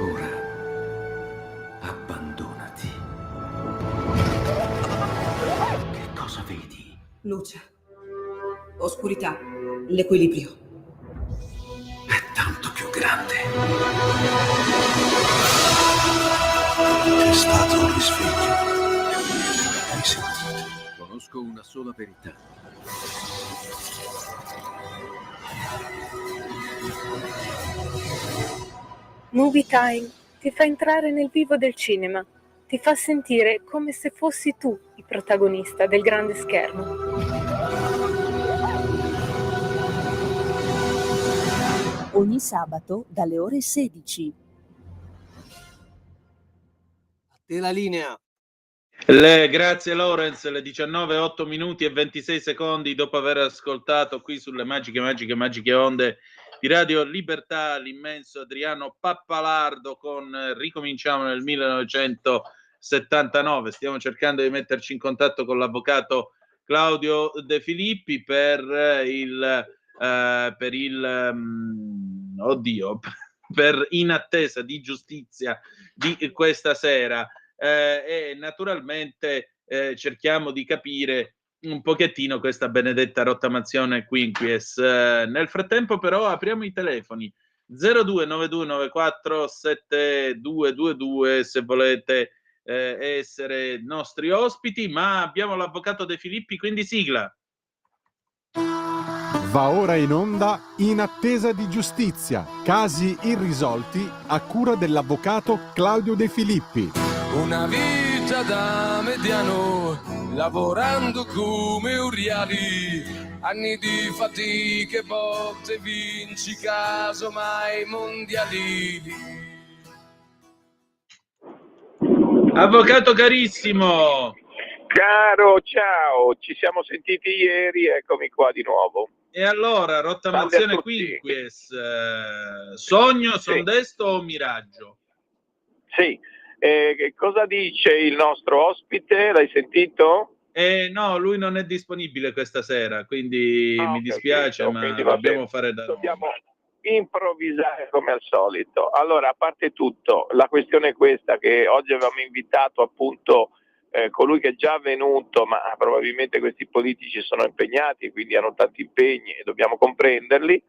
Ora abbandonati. Che cosa vedi? Luce, oscurità, l'equilibrio. È tanto più grande. C'è stato un risveglio. Hai sentito? Conosco una sola verità. Movie Time ti fa entrare nel vivo del cinema, ti fa sentire come se fossi tu il protagonista del grande schermo. Ogni sabato dalle ore 16. A te la linea. Grazie Lorenz, le 19:08 minuti e 26 secondi dopo aver ascoltato qui sulle magiche onde di Radio Libertà l'immenso Adriano Pappalardo con Ricominciamo nel 1979. Stiamo cercando di metterci in contatto con l'avvocato Claudio De Filippi per in attesa di giustizia di questa sera. E naturalmente cerchiamo di capire un pochettino questa benedetta rottamazione quinquies. Nel frattempo però apriamo i telefoni 0292947222 se volete essere nostri ospiti, ma abbiamo l'avvocato De Filippi, quindi sigla. Va ora in onda In attesa di giustizia, casi irrisolti a cura dell'avvocato Claudio De Filippi. Una vita da mediano, lavorando come uriali, anni di fatiche, botte, vinci, casomai mondiali. Avvocato carissimo! Caro, ciao, ci siamo sentiti ieri, eccomi qua di nuovo. E allora, rottamazione quinquies, sogno, sondesto o miraggio? Sì, cosa dice il nostro ospite? L'hai sentito? No, lui non è disponibile questa sera, quindi mi dispiace, ma dobbiamo fare da dobbiamo improvvisare come al solito. Allora, a parte tutto, la questione è questa, che oggi avevamo invitato appunto colui che è già venuto, ma probabilmente questi politici sono impegnati, quindi hanno tanti impegni e dobbiamo comprenderli,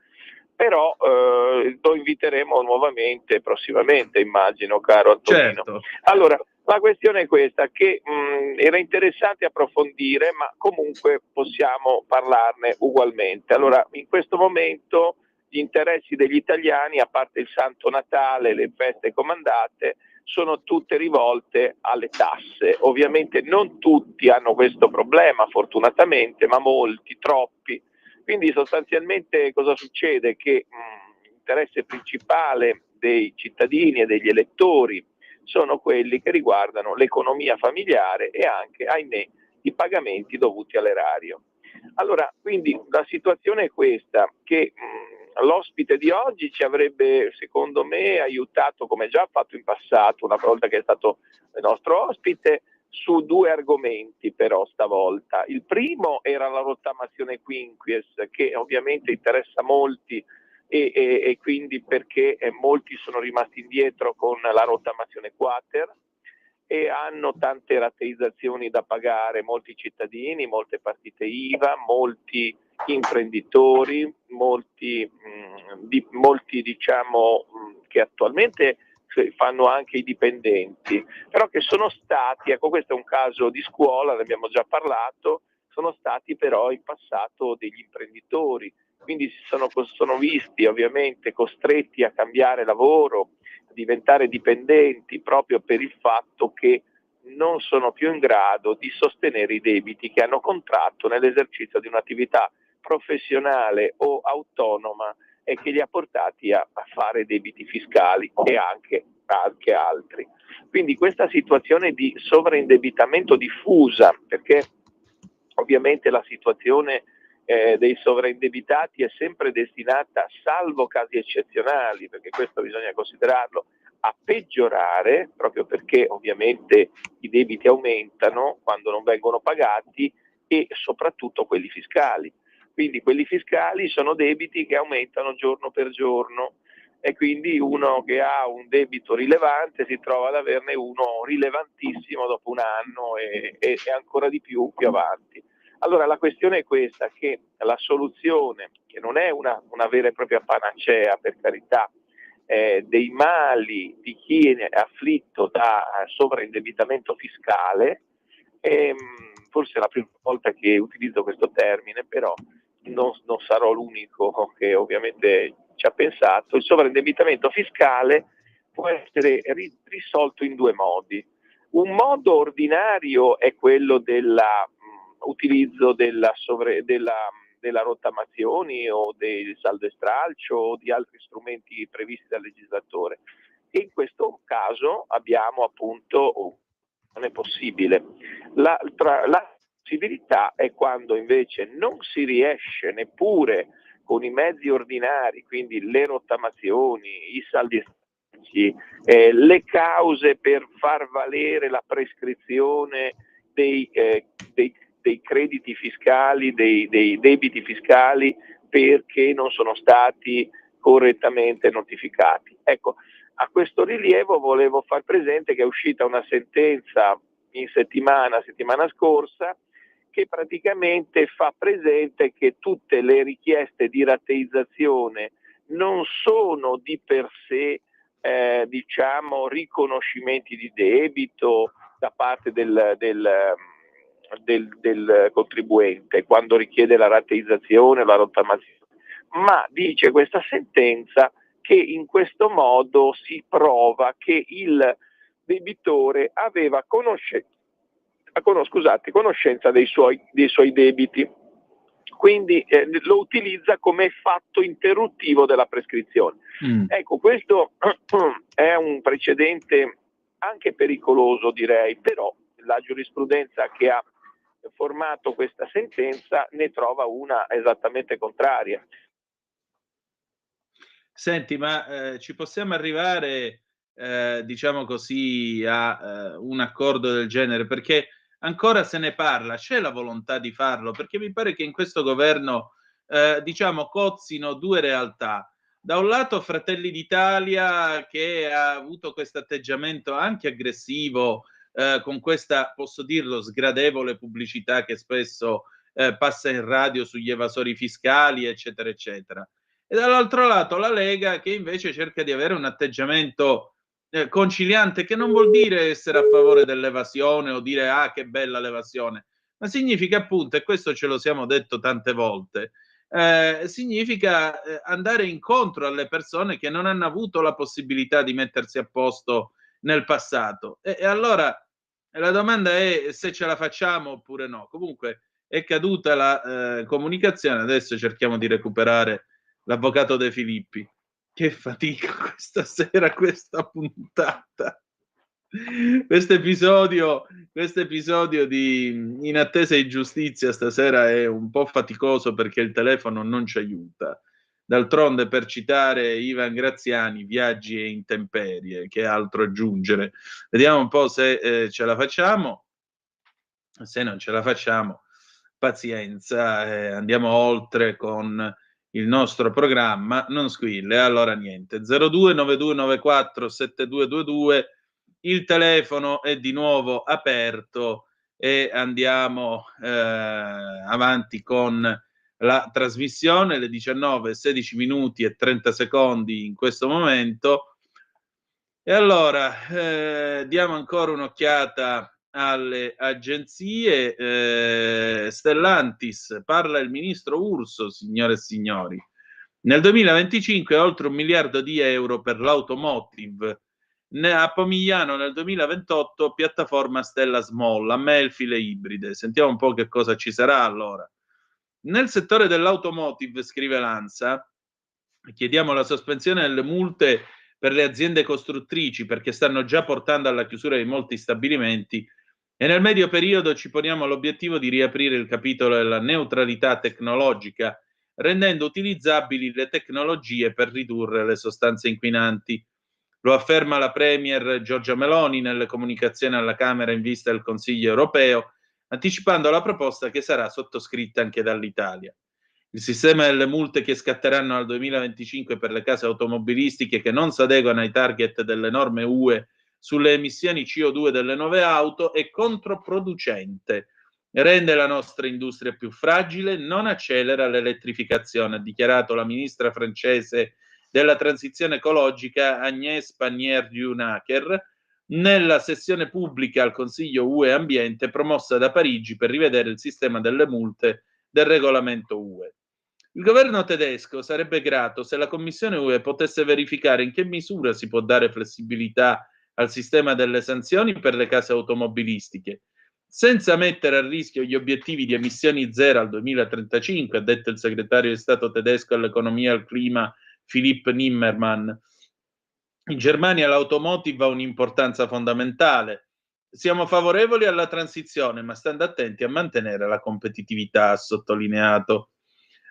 però lo inviteremo nuovamente prossimamente, immagino, caro Antonino. Certo. Allora, la questione è questa, che era interessante approfondire, ma comunque possiamo parlarne ugualmente. Allora, in questo momento gli interessi degli italiani, a parte il Santo Natale, le feste comandate, sono tutte rivolte alle tasse. Ovviamente non tutti hanno questo problema, fortunatamente, ma molti, troppi. Quindi sostanzialmente cosa succede? Che l'interesse principale dei cittadini e degli elettori sono quelli che riguardano l'economia familiare e anche, ahimè, i pagamenti dovuti all'erario. Allora, quindi la situazione è questa, che l'ospite di oggi ci avrebbe, secondo me, aiutato, come già fatto in passato, una volta che è stato il nostro ospite, su due argomenti però stavolta. Il primo era la rottamazione quinquies, che ovviamente interessa molti e quindi perché molti sono rimasti indietro con la rottamazione quater e hanno tante rateizzazioni da pagare, molti cittadini, molte partite IVA, molti imprenditori, molti diciamo che attualmente fanno anche i dipendenti, però che sono stati, ecco questo è un caso di scuola, ne abbiamo già parlato, sono stati però in passato degli imprenditori, quindi sono visti ovviamente costretti a cambiare lavoro, a diventare dipendenti proprio per il fatto che non sono più in grado di sostenere i debiti che hanno contratto nell'esercizio di un'attività professionale o autonoma e che li ha portati a fare debiti fiscali e anche altri. Quindi questa situazione di sovraindebitamento diffusa, perché ovviamente la situazione dei sovraindebitati è sempre destinata, salvo casi eccezionali, perché questo bisogna considerarlo, a peggiorare, proprio perché ovviamente i debiti aumentano quando non vengono pagati e soprattutto quelli fiscali. quindi quelli fiscali sono debiti che aumentano giorno per giorno, e quindi uno che ha un debito rilevante si trova ad averne uno rilevantissimo dopo un anno e ancora di più avanti. Allora la questione è questa, che la soluzione, che non è una vera e propria panacea, per carità, dei mali di chi è afflitto da sovraindebitamento fiscale, forse è la prima volta che utilizzo questo termine, però non sarò l'unico che ovviamente ci ha pensato. Il sovraindebitamento fiscale può essere risolto in due modi. Un modo ordinario è quello dell'utilizzo della rottamazioni o del saldo e stralcio o di altri strumenti previsti dal legislatore. E in questo caso abbiamo appunto non è possibile. La possibilità è quando invece non si riesce neppure con i mezzi ordinari, quindi le rottamazioni, i saldi e le cause per far valere la prescrizione dei crediti fiscali, dei debiti fiscali, perché non sono stati correttamente notificati. Ecco, a questo rilievo volevo far presente che è uscita una sentenza in settimana scorsa, che praticamente fa presente che tutte le richieste di rateizzazione non sono di per sé riconoscimenti di debito da parte del contribuente quando richiede la rateizzazione o la rottamazione, ma dice questa sentenza che in questo modo si prova che il debitore aveva conoscenza dei suoi debiti, quindi lo utilizza come fatto interruttivo della prescrizione. Ecco, questo è un precedente anche pericoloso, direi, però la giurisprudenza che ha formato questa sentenza ne trova una esattamente contraria. Senti, ma ci possiamo arrivare, diciamo così, a un accordo del genere? Perché ancora se ne parla, c'è la volontà di farlo? Perché mi pare che in questo governo, diciamo, cozzino due realtà. Da un lato Fratelli d'Italia, che ha avuto questo atteggiamento anche aggressivo, con questa, posso dirlo, sgradevole pubblicità che spesso passa in radio sugli evasori fiscali, eccetera, eccetera. E dall'altro lato la Lega, che invece cerca di avere un atteggiamento conciliante, che non vuol dire essere a favore dell'evasione o dire ah che bella l'evasione, ma significa appunto, e questo ce lo siamo detto tante volte, significa andare incontro alle persone che non hanno avuto la possibilità di mettersi a posto nel passato. E allora la domanda è se ce la facciamo oppure no. Comunque è caduta la comunicazione, adesso cerchiamo di recuperare l'avvocato De Filippi. Che fatica questa sera, questa puntata. Questo episodio di In attesa di giustizia stasera è un po' faticoso perché il telefono non ci aiuta. D'altronde, per citare Ivan Graziani, viaggi e intemperie, che altro aggiungere. Vediamo un po' se ce la facciamo. Se non ce la facciamo, pazienza, andiamo oltre con il nostro programma, non squille. Allora niente, 0292947222, il telefono è di nuovo aperto e andiamo avanti con la trasmissione, le 19, 16 minuti e 30 secondi in questo momento. E allora diamo ancora un'occhiata alle agenzie. Stellantis, parla il ministro Urso, signore e signori. Nel 2025 oltre 1 miliardo di euro per l'automotive. A Pomigliano nel 2028 piattaforma Stella Small, a Melfi le ibride. Sentiamo un po' che cosa ci sarà allora. Nel settore dell'automotive, scrive l'ANSA, chiediamo la sospensione delle multe per le aziende costruttrici perché stanno già portando alla chiusura di molti stabilimenti e nel medio periodo ci poniamo l'obiettivo di riaprire il capitolo della neutralità tecnologica, rendendo utilizzabili le tecnologie per ridurre le sostanze inquinanti. Lo afferma la Premier Giorgia Meloni nelle comunicazioni alla Camera in vista del Consiglio europeo, anticipando la proposta che sarà sottoscritta anche dall'Italia. Il sistema delle multe che scatteranno al 2025 per le case automobilistiche che non si adeguano ai target delle norme UE sulle emissioni CO2 delle nuove auto è controproducente. Rende la nostra industria più fragile, non accelera l'elettrificazione, ha dichiarato la ministra francese della transizione ecologica Agnès Pannier-Runacher nella sessione pubblica al Consiglio UE Ambiente promossa da Parigi per rivedere il sistema delle multe del regolamento UE. Il governo tedesco sarebbe grato se la Commissione UE potesse verificare in che misura si può dare flessibilità al sistema delle sanzioni per le case automobilistiche, senza mettere a rischio gli obiettivi di emissioni zero al 2035, ha detto il segretario di Stato tedesco all'economia e al clima Philipp Nimmermann. In Germania l'automotive ha un'importanza fondamentale. Siamo favorevoli alla transizione, ma stando attenti a mantenere la competitività, ha sottolineato.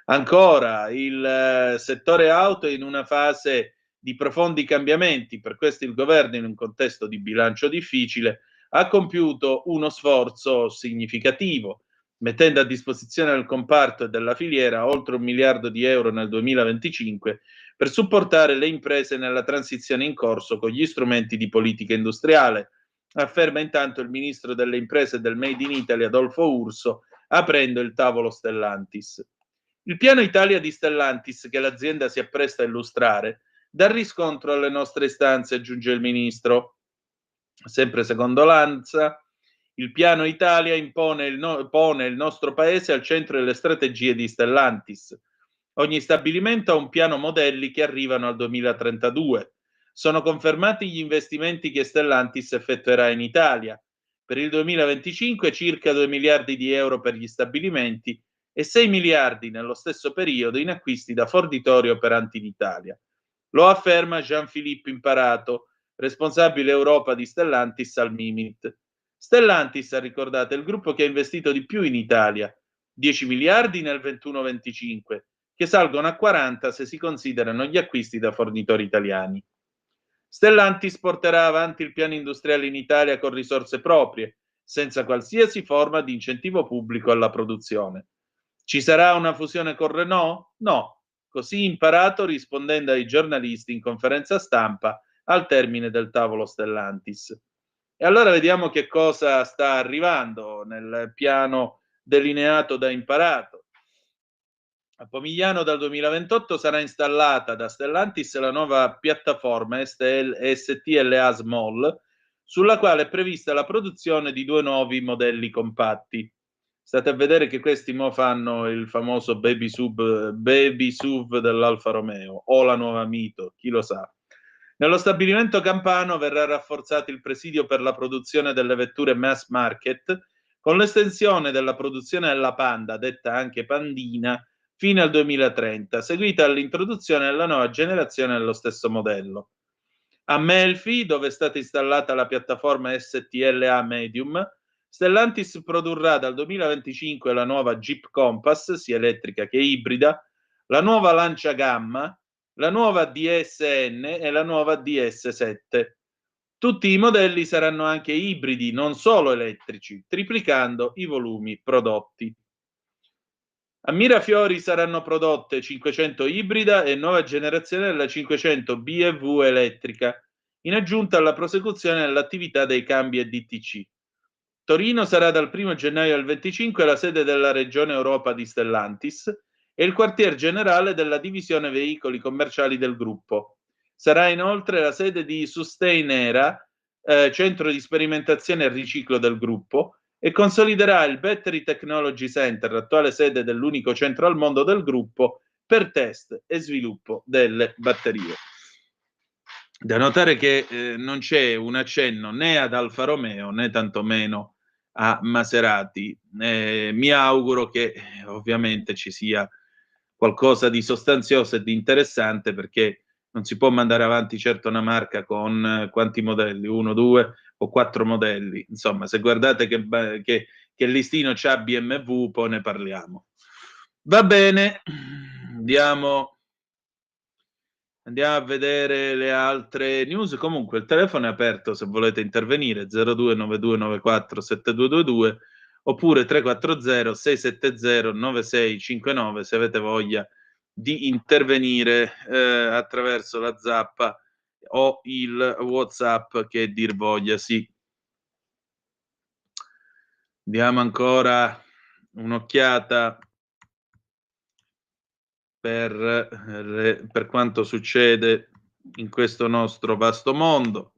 Ancora, il settore auto è in una fase di profondi cambiamenti, per questo il governo, in un contesto di bilancio difficile, ha compiuto uno sforzo significativo, mettendo a disposizione del comparto e della filiera oltre 1 miliardo di euro nel 2025 per supportare le imprese nella transizione in corso con gli strumenti di politica industriale, afferma intanto il ministro delle imprese e del Made in Italy Adolfo Urso, aprendo il tavolo Stellantis. Il piano Italia di Stellantis, che l'azienda si appresta a illustrare, dà riscontro alle nostre istanze, aggiunge il ministro. Sempre secondo l'ANSA, il piano Italia pone il nostro paese al centro delle strategie di Stellantis. Ogni stabilimento ha un piano modelli che arrivano al 2032. Sono confermati gli investimenti che Stellantis effettuerà in Italia. Per il 2025 circa 2 miliardi di euro per gli stabilimenti e 6 miliardi nello stesso periodo in acquisti da fornitori operanti in Italia. Lo afferma Jean-Philippe Imparato, responsabile Europa di Stellantis al Mimit. Stellantis, ha ricordato, è il gruppo che ha investito di più in Italia, 10 miliardi nel 21-25, che salgono a 40 se si considerano gli acquisti da fornitori italiani. Stellantis porterà avanti il piano industriale in Italia con risorse proprie, senza qualsiasi forma di incentivo pubblico alla produzione. Ci sarà una fusione con Renault? No. Così Imparato rispondendo ai giornalisti in conferenza stampa al termine del tavolo Stellantis. E allora vediamo che cosa sta arrivando nel piano delineato da Imparato. A Pomigliano dal 2028 sarà installata da Stellantis la nuova piattaforma STLA Small, sulla quale è prevista la produzione di 2 nuovi modelli compatti. State a vedere che questi mo fanno il famoso baby SUV dell'Alfa Romeo o la nuova Mito, chi lo sa. Nello stabilimento campano verrà rafforzato il presidio per la produzione delle vetture mass market con l'estensione della produzione della Panda, detta anche Pandina, fino al 2030, seguita all'introduzione della nuova generazione dello stesso modello. A Melfi, dove è stata installata la piattaforma STLA Medium, Stellantis produrrà dal 2025 la nuova Jeep Compass, sia elettrica che ibrida, la nuova Lancia Gamma, la nuova DSN e la nuova DS7. Tutti i modelli saranno anche ibridi, non solo elettrici, triplicando i volumi prodotti. A Mirafiori saranno prodotte 500 ibrida e nuova generazione della 500 BEV elettrica, in aggiunta alla prosecuzione dell'attività dei cambi e DTC. Torino sarà dal 1 gennaio al 25 la sede della Regione Europa di Stellantis e il quartier generale della divisione veicoli commerciali del gruppo. Sarà inoltre la sede di Sustainera, centro di sperimentazione e riciclo del gruppo, e consoliderà il Battery Technology Center, attuale sede dell'unico centro al mondo del gruppo, per test e sviluppo delle batterie. Da notare che non c'è un accenno né ad Alfa Romeo né tantomeno a Maserati. Mi auguro che ovviamente ci sia qualcosa di sostanzioso e di interessante, perché non si può mandare avanti certo una marca con quanti modelli? 1, 2 o 4 modelli. Insomma, se guardate che listino c'ha BMW, poi ne parliamo. Va bene, andiamo a vedere le altre news. Comunque il telefono è aperto se volete intervenire, 0292947222, oppure 340-670-9659 se avete voglia di intervenire attraverso la zappa o il WhatsApp, che dir voglia. Sì. Diamo ancora un'occhiata per quanto succede in questo nostro vasto mondo.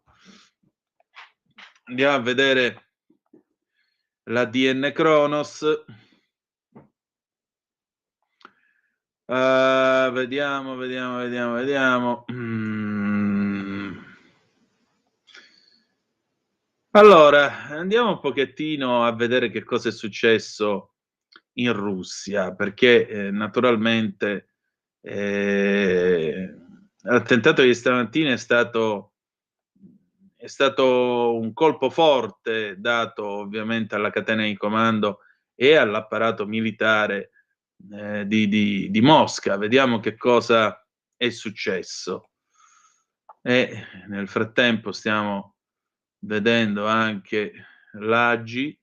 Andiamo a vedere l'ADN Kronos. Vediamo. Allora, andiamo un pochettino a vedere che cosa è successo in Russia, perché naturalmente l'attentato di stamattina è stato un colpo forte dato ovviamente alla catena di comando e all'apparato militare di Mosca. Vediamo che cosa è successo. E nel frattempo stiamo vedendo anche l'Agi.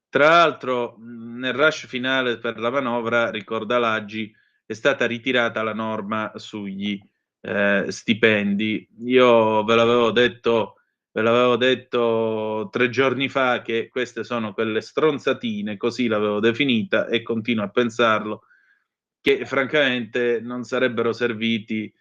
Tra l'altro, nel rush finale per la manovra, ricorda l'Agi, è stata ritirata la norma sugli stipendi. Io ve l'avevo detto 3 giorni fa che queste sono quelle stronzatine, così l'avevo definita, e continuo a pensarlo, che francamente non sarebbero serviti,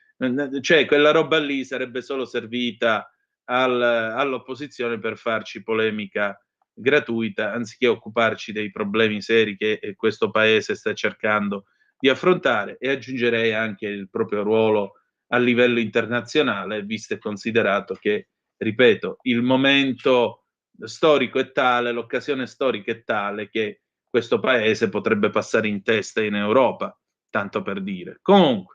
cioè quella roba lì sarebbe solo servita all'opposizione per farci polemica gratuita, anziché occuparci dei problemi seri che questo paese sta cercando di affrontare, e aggiungerei anche il proprio ruolo a livello internazionale, visto e considerato che, ripeto, il momento storico è tale, l'occasione storica è tale che questo paese potrebbe passare in testa in Europa, tanto per dire. Comunque,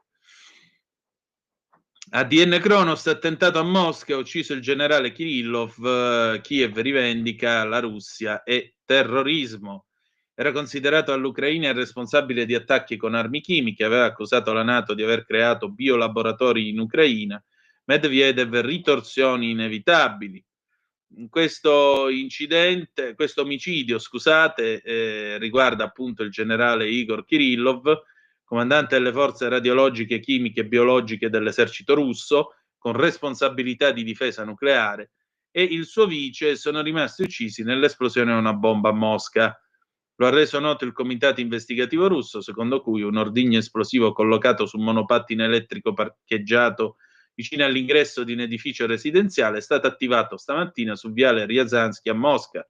ADN Kronos, attentato a Mosca, ha ucciso il generale Kirillov, Kiev rivendica la Russia e terrorismo. Era considerato all'Ucraina il responsabile di attacchi con armi chimiche, aveva accusato la NATO di aver creato biolaboratori in Ucraina. Medvedev, ritorsioni inevitabili. Questo omicidio, riguarda appunto il generale Igor Kirillov, comandante delle forze radiologiche, chimiche e biologiche dell'esercito russo, con responsabilità di difesa nucleare, e il suo vice sono rimasti uccisi nell'esplosione di una bomba a Mosca. Lo ha reso noto il comitato investigativo russo, secondo cui un ordigno esplosivo collocato su un monopattino elettrico parcheggiato vicino all'ingresso di un edificio residenziale è stato attivato stamattina su viale Ryazansky a Mosca.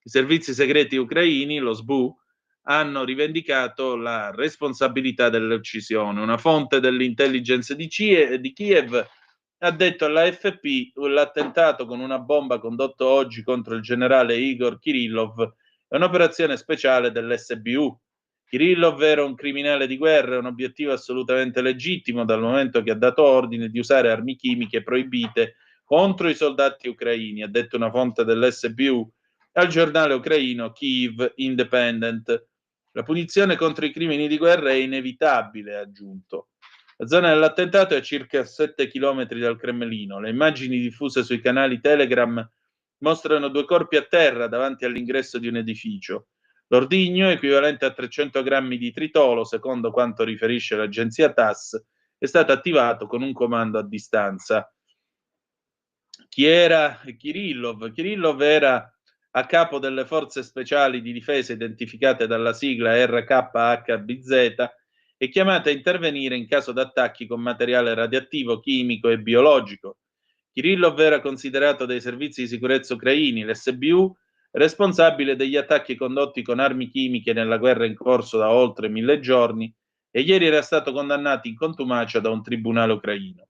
I servizi segreti ucraini, lo SBU, hanno rivendicato la responsabilità dell'uccisione. Una fonte dell'intelligence di Kiev ha detto all'AFP: l'attentato con una bomba condotto oggi contro il generale Igor Kirillov è un'operazione speciale dell'SBU. Kirillov era un criminale di guerra, un obiettivo assolutamente legittimo, dal momento che ha dato ordine di usare armi chimiche proibite contro i soldati ucraini, ha detto una fonte dell'SBU al giornale ucraino Kyiv Independent. La punizione contro i crimini di guerra è inevitabile, ha aggiunto. La zona dell'attentato è a circa 7 chilometri dal Cremlino. Le immagini diffuse sui canali Telegram mostrano 2 corpi a terra davanti all'ingresso di un edificio. L'ordigno, equivalente a 300 grammi di tritolo, secondo quanto riferisce l'agenzia TASS, è stato attivato con un comando a distanza. Chi era Kirillov? Kirillov era a capo delle forze speciali di difesa identificate dalla sigla RKHBZ e chiamate a intervenire in caso di attacchi con materiale radioattivo, chimico e biologico. Kirillov era considerato dai servizi di sicurezza ucraini, l'SBU, responsabile degli attacchi condotti con armi chimiche nella guerra in corso da oltre 1000 giorni, e ieri era stato condannato in contumacia da un tribunale ucraino.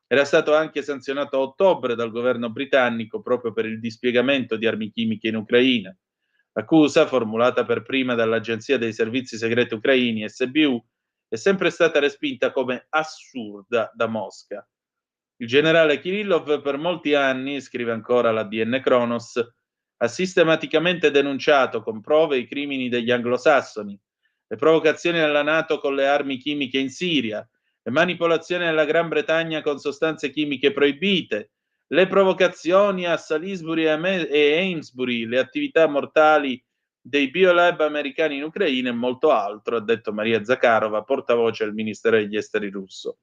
Era stato anche sanzionato a ottobre dal governo britannico proprio per il dispiegamento di armi chimiche in Ucraina. L'accusa, formulata per prima dall'Agenzia dei Servizi Segreti Ucraini, SBU, è sempre stata respinta come assurda da Mosca. Il generale Kirillov per molti anni, scrive ancora l'ADN Kronos, ha sistematicamente denunciato con prove i crimini degli anglosassoni, le provocazioni della NATO con le armi chimiche in Siria, le manipolazioni della Gran Bretagna con sostanze chimiche proibite, le provocazioni a Salisbury e Amesbury, le attività mortali dei biolab americani in Ucraina e molto altro, ha detto Maria Zakharova, portavoce del Ministero degli Esteri russo.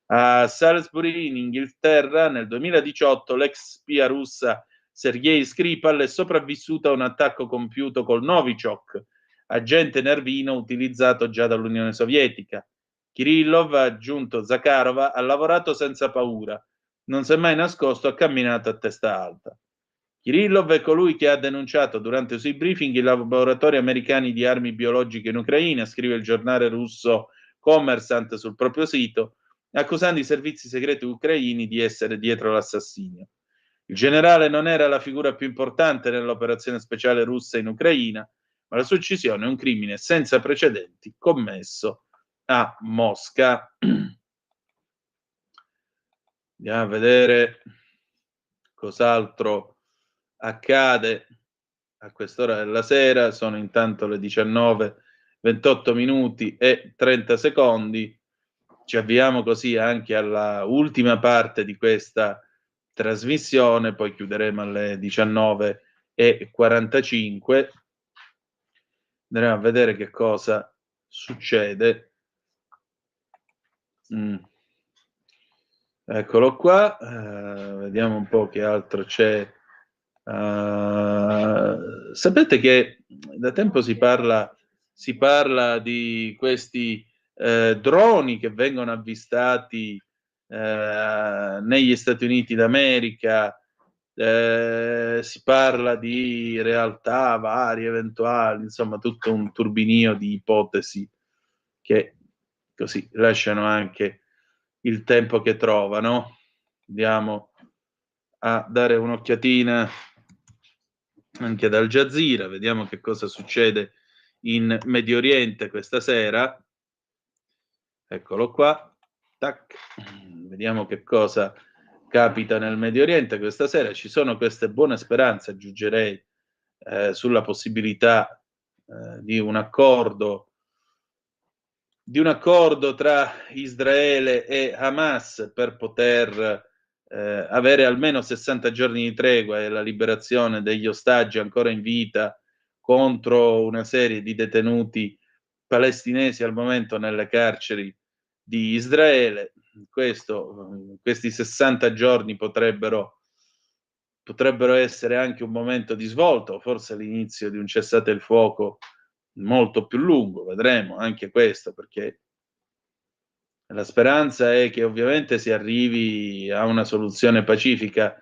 A Salisbury, in Inghilterra, nel 2018, l'ex spia russa Sergei Skripal è sopravvissuto a un attacco compiuto col Novichok, agente nervino utilizzato già dall'Unione Sovietica. Kirillov, ha aggiunto Zakharova, ha lavorato senza paura, non si è mai nascosto, ha camminato a testa alta. Kirillov è colui che ha denunciato durante i suoi briefing i laboratori americani di armi biologiche in Ucraina, scrive il giornale russo Kommersant sul proprio sito, accusando i servizi segreti ucraini di essere dietro l'assassinio. Il generale non era la figura più importante nell'operazione speciale russa in Ucraina, ma la sua uccisione è un crimine senza precedenti commesso a Mosca. Andiamo a vedere cos'altro accade a quest'ora della sera. Sono intanto le 19:28 minuti e 30 secondi. Ci avviamo così anche alla ultima parte di questa trasmissione, poi chiuderemo alle 19:45. Andremo a vedere che cosa succede. Eccolo qua, vediamo un po' che altro c'è. Sapete che da tempo si parla di questi droni che vengono avvistati negli Stati Uniti d'America, si parla di realtà varie, eventuali, insomma tutto un turbinio di ipotesi che così lasciano anche il tempo che trovano. Andiamo a dare un'occhiatina anche ad Al Jazeera, vediamo che cosa succede in Medio Oriente questa sera. Eccolo qua, tac. Vediamo che cosa capita nel Medio Oriente questa sera. Ci sono queste buone speranze, aggiungerei, sulla possibilità di un accordo tra Israele e Hamas per poter avere almeno 60 giorni di tregua e la liberazione degli ostaggi ancora in vita contro una serie di detenuti palestinesi al momento nelle carceri di Israele. Questi 60 giorni potrebbero essere anche un momento di svolta, o forse l'inizio di un cessate il fuoco molto più lungo, vedremo anche questo, perché la speranza è che ovviamente si arrivi a una soluzione pacifica.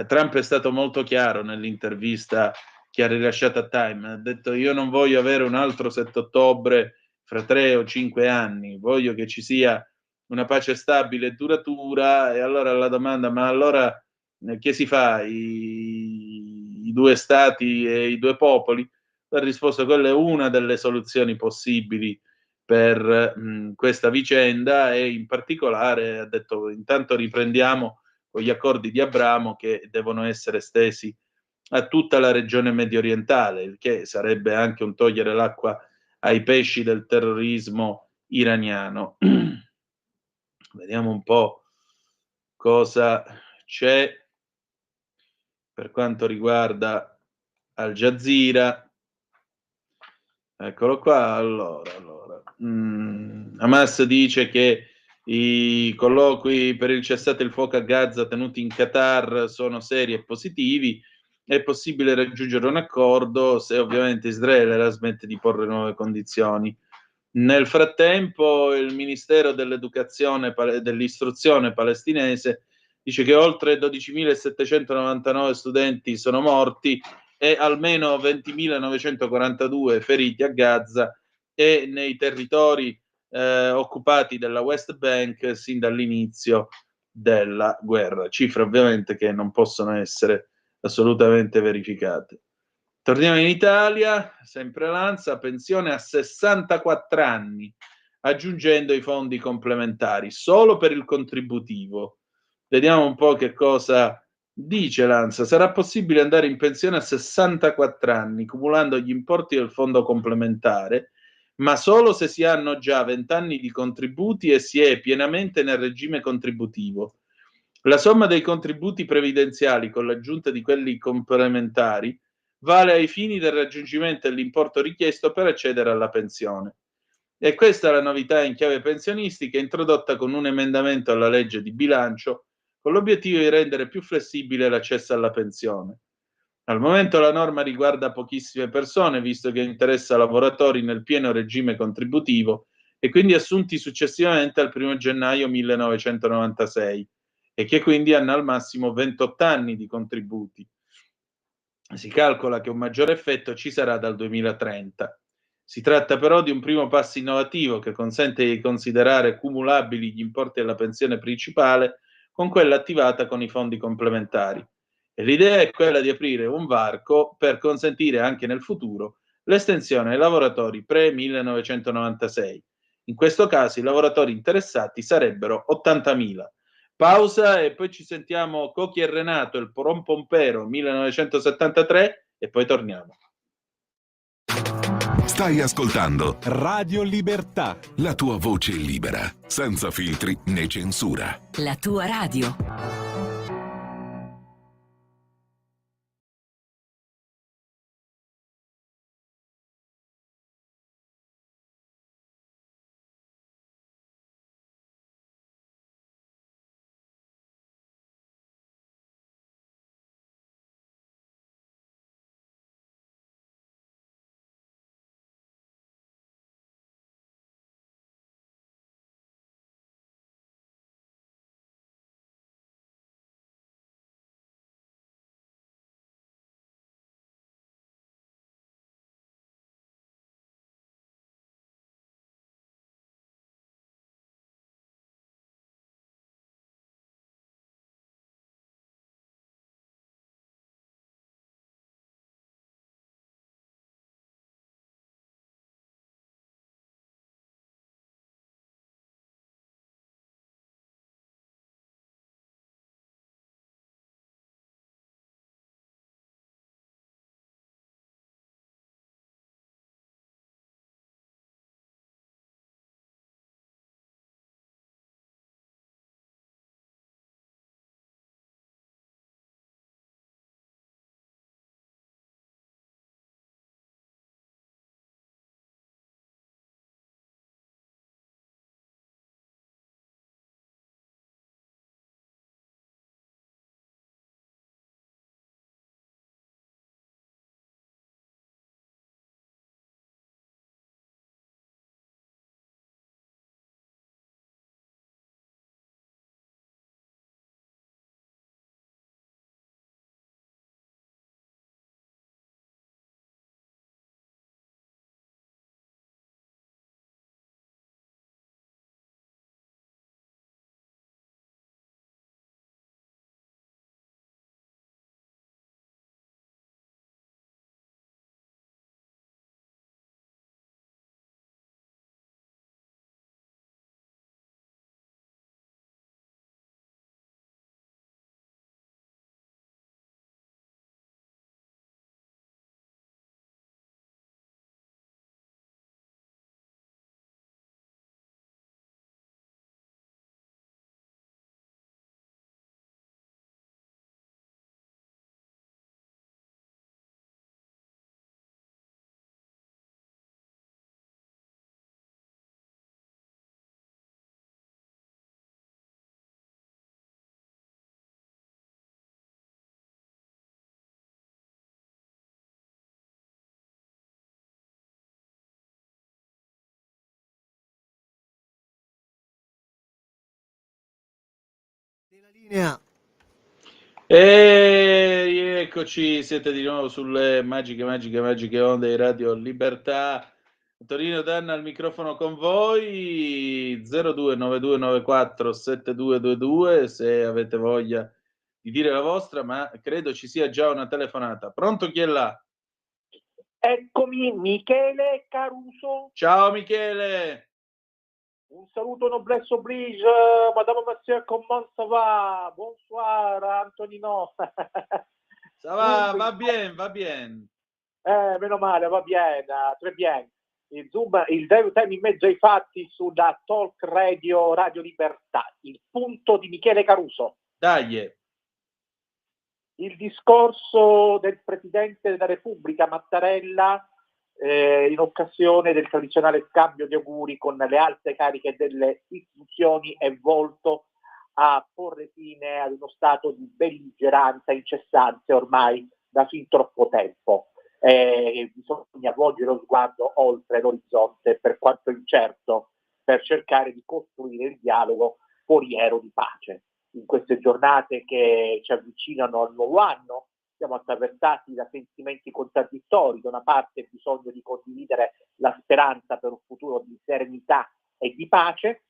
Trump è stato molto chiaro nell'intervista che ha rilasciato a Time, ha detto: io non voglio avere un altro 7 ottobre fra 3 o 5 anni, voglio che ci sia una pace stabile e duratura. E allora la domanda: ma allora che si fa? I due stati e i due popoli? Ha risposto: quella è una delle soluzioni possibili per questa vicenda, e in particolare ha detto: intanto riprendiamo con gli accordi di Abramo che devono essere estesi a tutta la regione medio orientale, il che sarebbe anche un togliere l'acqua ai pesci del terrorismo iraniano. Vediamo un po' cosa c'è per quanto riguarda Al Jazeera. Eccolo qua. Allora. Hamas dice che i colloqui per il cessate il fuoco a Gaza tenuti in Qatar sono seri e positivi. È possibile raggiungere un accordo se ovviamente Israele la smette di porre nuove condizioni. Nel frattempo il Ministero dell'istruzione palestinese dice che oltre 12.799 studenti sono morti e almeno 20.942 feriti a Gaza e nei territori occupati della West Bank sin dall'inizio della guerra. Cifre ovviamente che non possono essere assolutamente verificate. Torniamo in Italia, sempre l'ANSA, pensione a 64 anni, aggiungendo i fondi complementari solo per il contributivo. Vediamo un po' che cosa dice l'ANSA. Sarà possibile andare in pensione a 64 anni, cumulando gli importi del fondo complementare, ma solo se si hanno già 20 anni di contributi e si è pienamente nel regime contributivo. La somma dei contributi previdenziali con l'aggiunta di quelli complementari vale ai fini del raggiungimento dell'importo richiesto per accedere alla pensione. E questa è la novità in chiave pensionistica introdotta con un emendamento alla legge di bilancio con l'obiettivo di rendere più flessibile l'accesso alla pensione. Al momento la norma riguarda pochissime persone, visto che interessa lavoratori nel pieno regime contributivo e quindi assunti successivamente al 1 gennaio 1996 e che quindi hanno al massimo 28 anni di contributi. Si calcola che un maggiore effetto ci sarà dal 2030. Si tratta però di un primo passo innovativo che consente di considerare cumulabili gli importi della pensione principale con quella attivata con i fondi complementari. E l'idea è quella di aprire un varco per consentire anche nel futuro l'estensione ai lavoratori pre-1996. In questo caso i lavoratori interessati sarebbero 80.000. Pausa e poi ci sentiamo Cocchi e Renato, il Pompero 1973 e poi torniamo. Stai ascoltando Radio Libertà. La tua voce libera, senza filtri né censura. La tua radio. Della linea. E eccoci, siete di nuovo sulle magiche onde di Radio Libertà. Torino Danna al microfono con voi, 0292947222 se avete voglia di dire la vostra, ma credo ci sia già una telefonata. Pronto, chi è là? Eccomi, Michele Caruso. Ciao Michele. Un saluto noblesse oblige, madame monsieur, comment ça va? Bonsoir, Antonino. Ça va, va bien. Meno male, va bene, très bien. Il Zoom, il time in mezzo ai fatti sulla Talk Radio, Radio Libertà, il punto di Michele Caruso. Dai. Il discorso del Presidente della Repubblica Mattarella in occasione del tradizionale scambio di auguri con le alte cariche delle istituzioni è volto a porre fine ad uno stato di belligeranza incessante ormai da fin troppo tempo. Bisogna volgere lo sguardo oltre l'orizzonte, per quanto incerto, per cercare di costruire il dialogo foriero di pace. In queste giornate che ci avvicinano al nuovo anno siamo attraversati da sentimenti contraddittori. Da una parte bisogno di condividere la speranza per un futuro di serenità e di pace,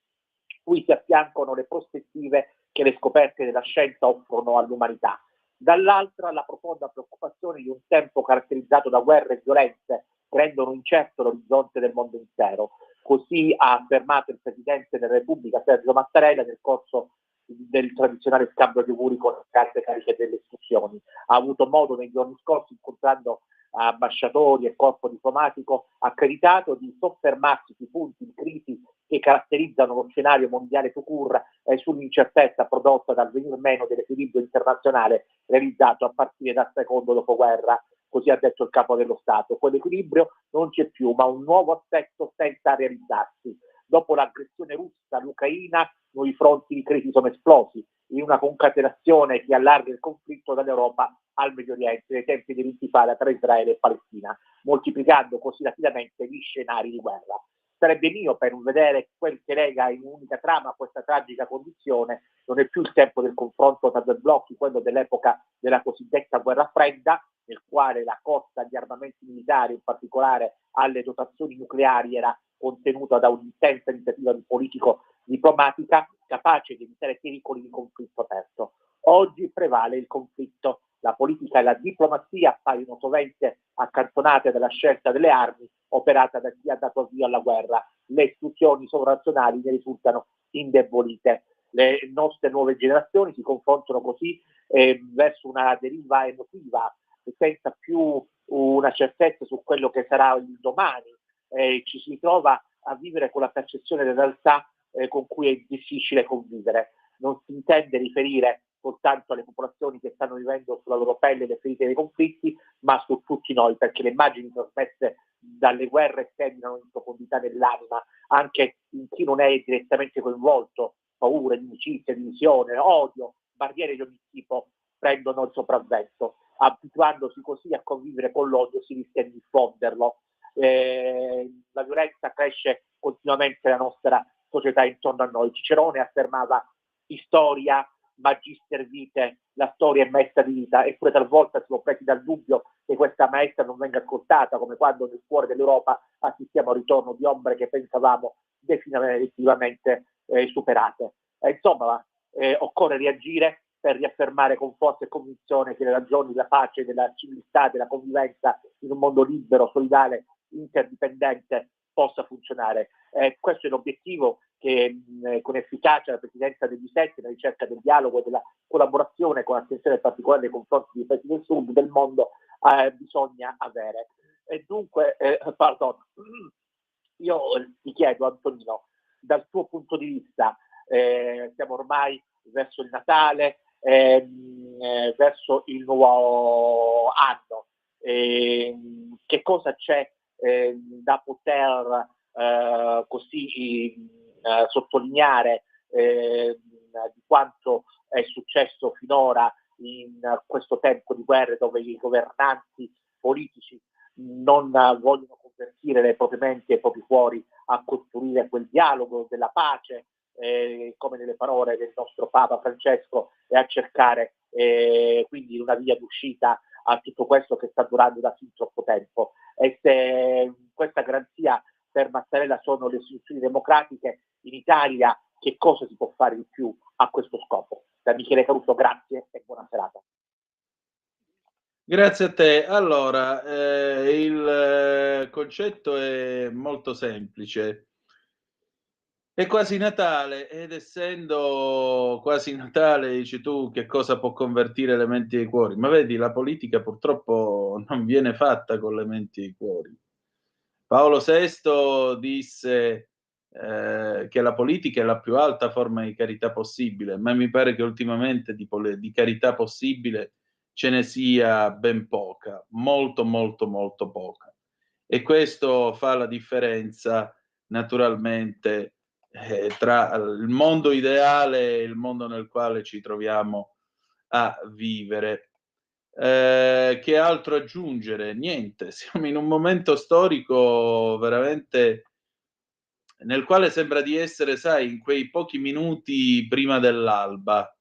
cui si affiancano le prospettive che le scoperte della scienza offrono all'umanità. Dall'altra la profonda preoccupazione di un tempo caratterizzato da guerre e violenze che rendono incerto l'orizzonte del mondo intero. Così ha affermato il Presidente della Repubblica Sergio Mattarella nel corso del tradizionale scambio di auguri con le alte cariche delle istituzioni. Ha avuto modo nei giorni scorsi, incontrando ambasciatori e corpo diplomatico accreditato, di soffermarsi sui punti di crisi che caratterizzano lo scenario mondiale tout court e sull'incertezza prodotta dal venir meno dell'equilibrio internazionale realizzato a partire dal secondo dopoguerra. Così ha detto il capo dello Stato. Quell'equilibrio non c'è più, ma un nuovo assetto tenta a realizzarsi. Dopo l'aggressione russa all'Ucraina, nuovi fronti di crisi sono esplosi in una concatenazione che allarga il conflitto dall'Europa al Medio Oriente, nei tempi dell'intifada tra Israele e Palestina, moltiplicando così rapidamente gli scenari di guerra. Sarebbe miope non vedere quel che lega in un'unica trama questa tragica condizione. Non è più il tempo del confronto tra due blocchi, quello dell'epoca della cosiddetta guerra fredda, nel quale la corsa agli armamenti militari, in particolare alle dotazioni nucleari, era contenuta da un'intensa iniziativa politico-diplomatica capace di evitare pericoli di conflitto aperto. Oggi prevale il conflitto. La politica e la diplomazia appaiono sovente accantonate dalla scelta delle armi operata da chi ha dato avvio alla guerra. Le istituzioni sovranazionali ne risultano indebolite. Le nostre nuove generazioni si confrontano così verso una deriva emotiva, senza più una certezza su quello che sarà il domani. Ci si trova a vivere con la percezione della realtà con cui è difficile convivere. Non si intende riferire soltanto alle popolazioni che stanno vivendo sulla loro pelle le ferite dei conflitti, ma su tutti noi, perché le immagini trasmesse dalle guerre seminano in profondità dell'anima, anche in chi non è direttamente coinvolto. Paure, inimicizia, divisione, odio, barriere di ogni tipo prendono il sopravvento. Abituandosi così a convivere con l'odio si rischia di diffonderlo. La violenza cresce continuamente nella nostra società intorno a noi. Cicerone affermava: storia magister vitae, la storia è maestra di vita, eppure talvolta siamo presi dal dubbio che questa maestra non venga ascoltata, come quando nel cuore dell'Europa assistiamo al ritorno di ombre che pensavamo definitivamente superate. Insomma, occorre reagire per riaffermare con forza e convinzione che le ragioni della pace, della civiltà, della convivenza in un mondo libero, solidale, interdipendente possa funzionare. Questo è l'obiettivo che con efficacia la Presidenza del G7, nella ricerca del dialogo e della collaborazione con attenzione particolare nei confronti dei paesi del sud del mondo bisogna avere. E dunque, io ti chiedo, Antonino, dal tuo punto di vista, siamo ormai verso il Natale, verso il nuovo anno, che cosa c'è da poter così sottolineare di quanto è successo finora in questo tempo di guerre, dove i governanti politici non vogliono convertire le proprie menti e i propri cuori a costruire quel dialogo della pace, come nelle parole del nostro Papa Francesco, e a cercare quindi una via d'uscita a tutto questo che sta durando da fin troppo tempo. E se questa garanzia per Mattarella sono le istituzioni democratiche in Italia, che cosa si può fare di più a questo scopo? Da Michele Caruso, grazie e buona serata. Grazie a te. Allora, il concetto è molto semplice. È quasi Natale, ed essendo quasi Natale, dici tu, che cosa può convertire le menti e i cuori? Ma vedi, la politica purtroppo non viene fatta con le menti e i cuori. Paolo VI disse: che la politica è la più alta forma di carità possibile, ma mi pare che ultimamente di carità possibile ce ne sia ben poca, molto molto molto poca. E questo fa la differenza naturalmente tra il mondo ideale e il mondo nel quale ci troviamo a vivere. Che altro aggiungere? Niente, siamo in un momento storico veramente nel quale sembra di essere, sai, in quei pochi minuti prima dell'alba.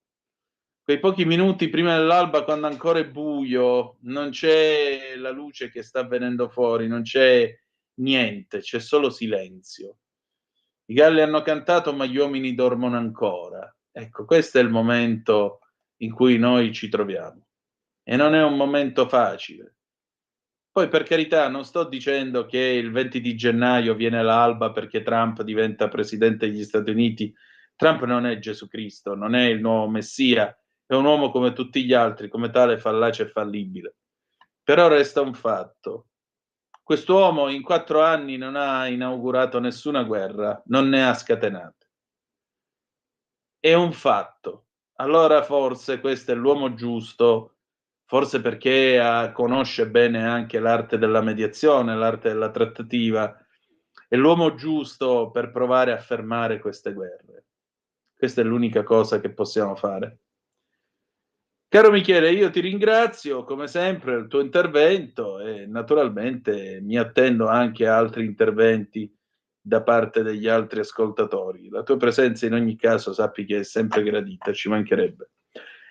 Quei pochi minuti prima dell'alba, quando ancora è buio, non c'è la luce che sta venendo fuori, non c'è niente, c'è solo silenzio. I galli hanno cantato, ma gli uomini dormono ancora. Ecco, questo è il momento in cui noi ci troviamo. E non è un momento facile. Poi, per carità, non sto dicendo che il 20 di gennaio viene l'alba perché Trump diventa presidente degli Stati Uniti. Trump non è Gesù Cristo, non è il nuovo Messia, è un uomo come tutti gli altri, come tale fallace e fallibile. Però resta un fatto. Quest'uomo in 4 anni non ha inaugurato nessuna guerra, non ne ha scatenate. È un fatto. Allora forse questo è l'uomo giusto, forse perché conosce bene anche l'arte della mediazione, l'arte della trattativa, è l'uomo giusto per provare a fermare queste guerre. Questa è l'unica cosa che possiamo fare. Caro Michele, io ti ringrazio come sempre del tuo intervento e naturalmente mi attendo anche a altri interventi da parte degli altri ascoltatori. La tua presenza in ogni caso sappi che è sempre gradita, ci mancherebbe.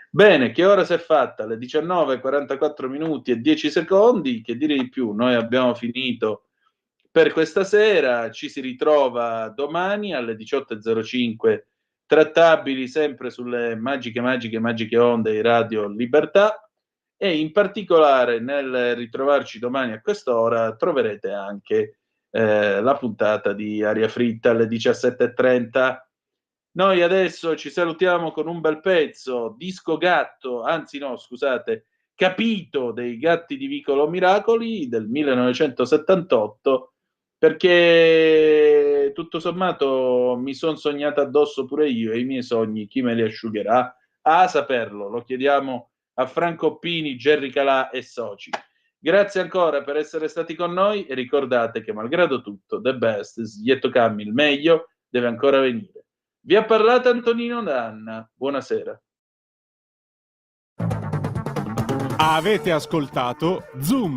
Bene, che ora si è fatta? Le 19:44 minuti e 10 secondi, che dire di più? Noi abbiamo finito per questa sera, ci si ritrova domani alle 18:05, trattabili sempre sulle magiche onde di Radio Libertà, e in particolare nel ritrovarci domani a quest'ora troverete anche la puntata di Aria Fritta alle 17:30. Noi adesso ci salutiamo con un bel pezzo, Disco Gatto, anzi no, scusate, Capito dei Gatti di Vicolo Miracoli del 1978, perché tutto sommato mi sono sognato addosso pure io e i miei sogni chi me li asciugherà? A saperlo, lo chiediamo a Franco Oppini, Gerry Calà e soci. Grazie ancora per essere stati con noi e ricordate che malgrado tutto, the best, Sglietto Cammi, il meglio deve ancora venire. Vi ha parlato Antonino Danna, buonasera. Avete ascoltato Zoom,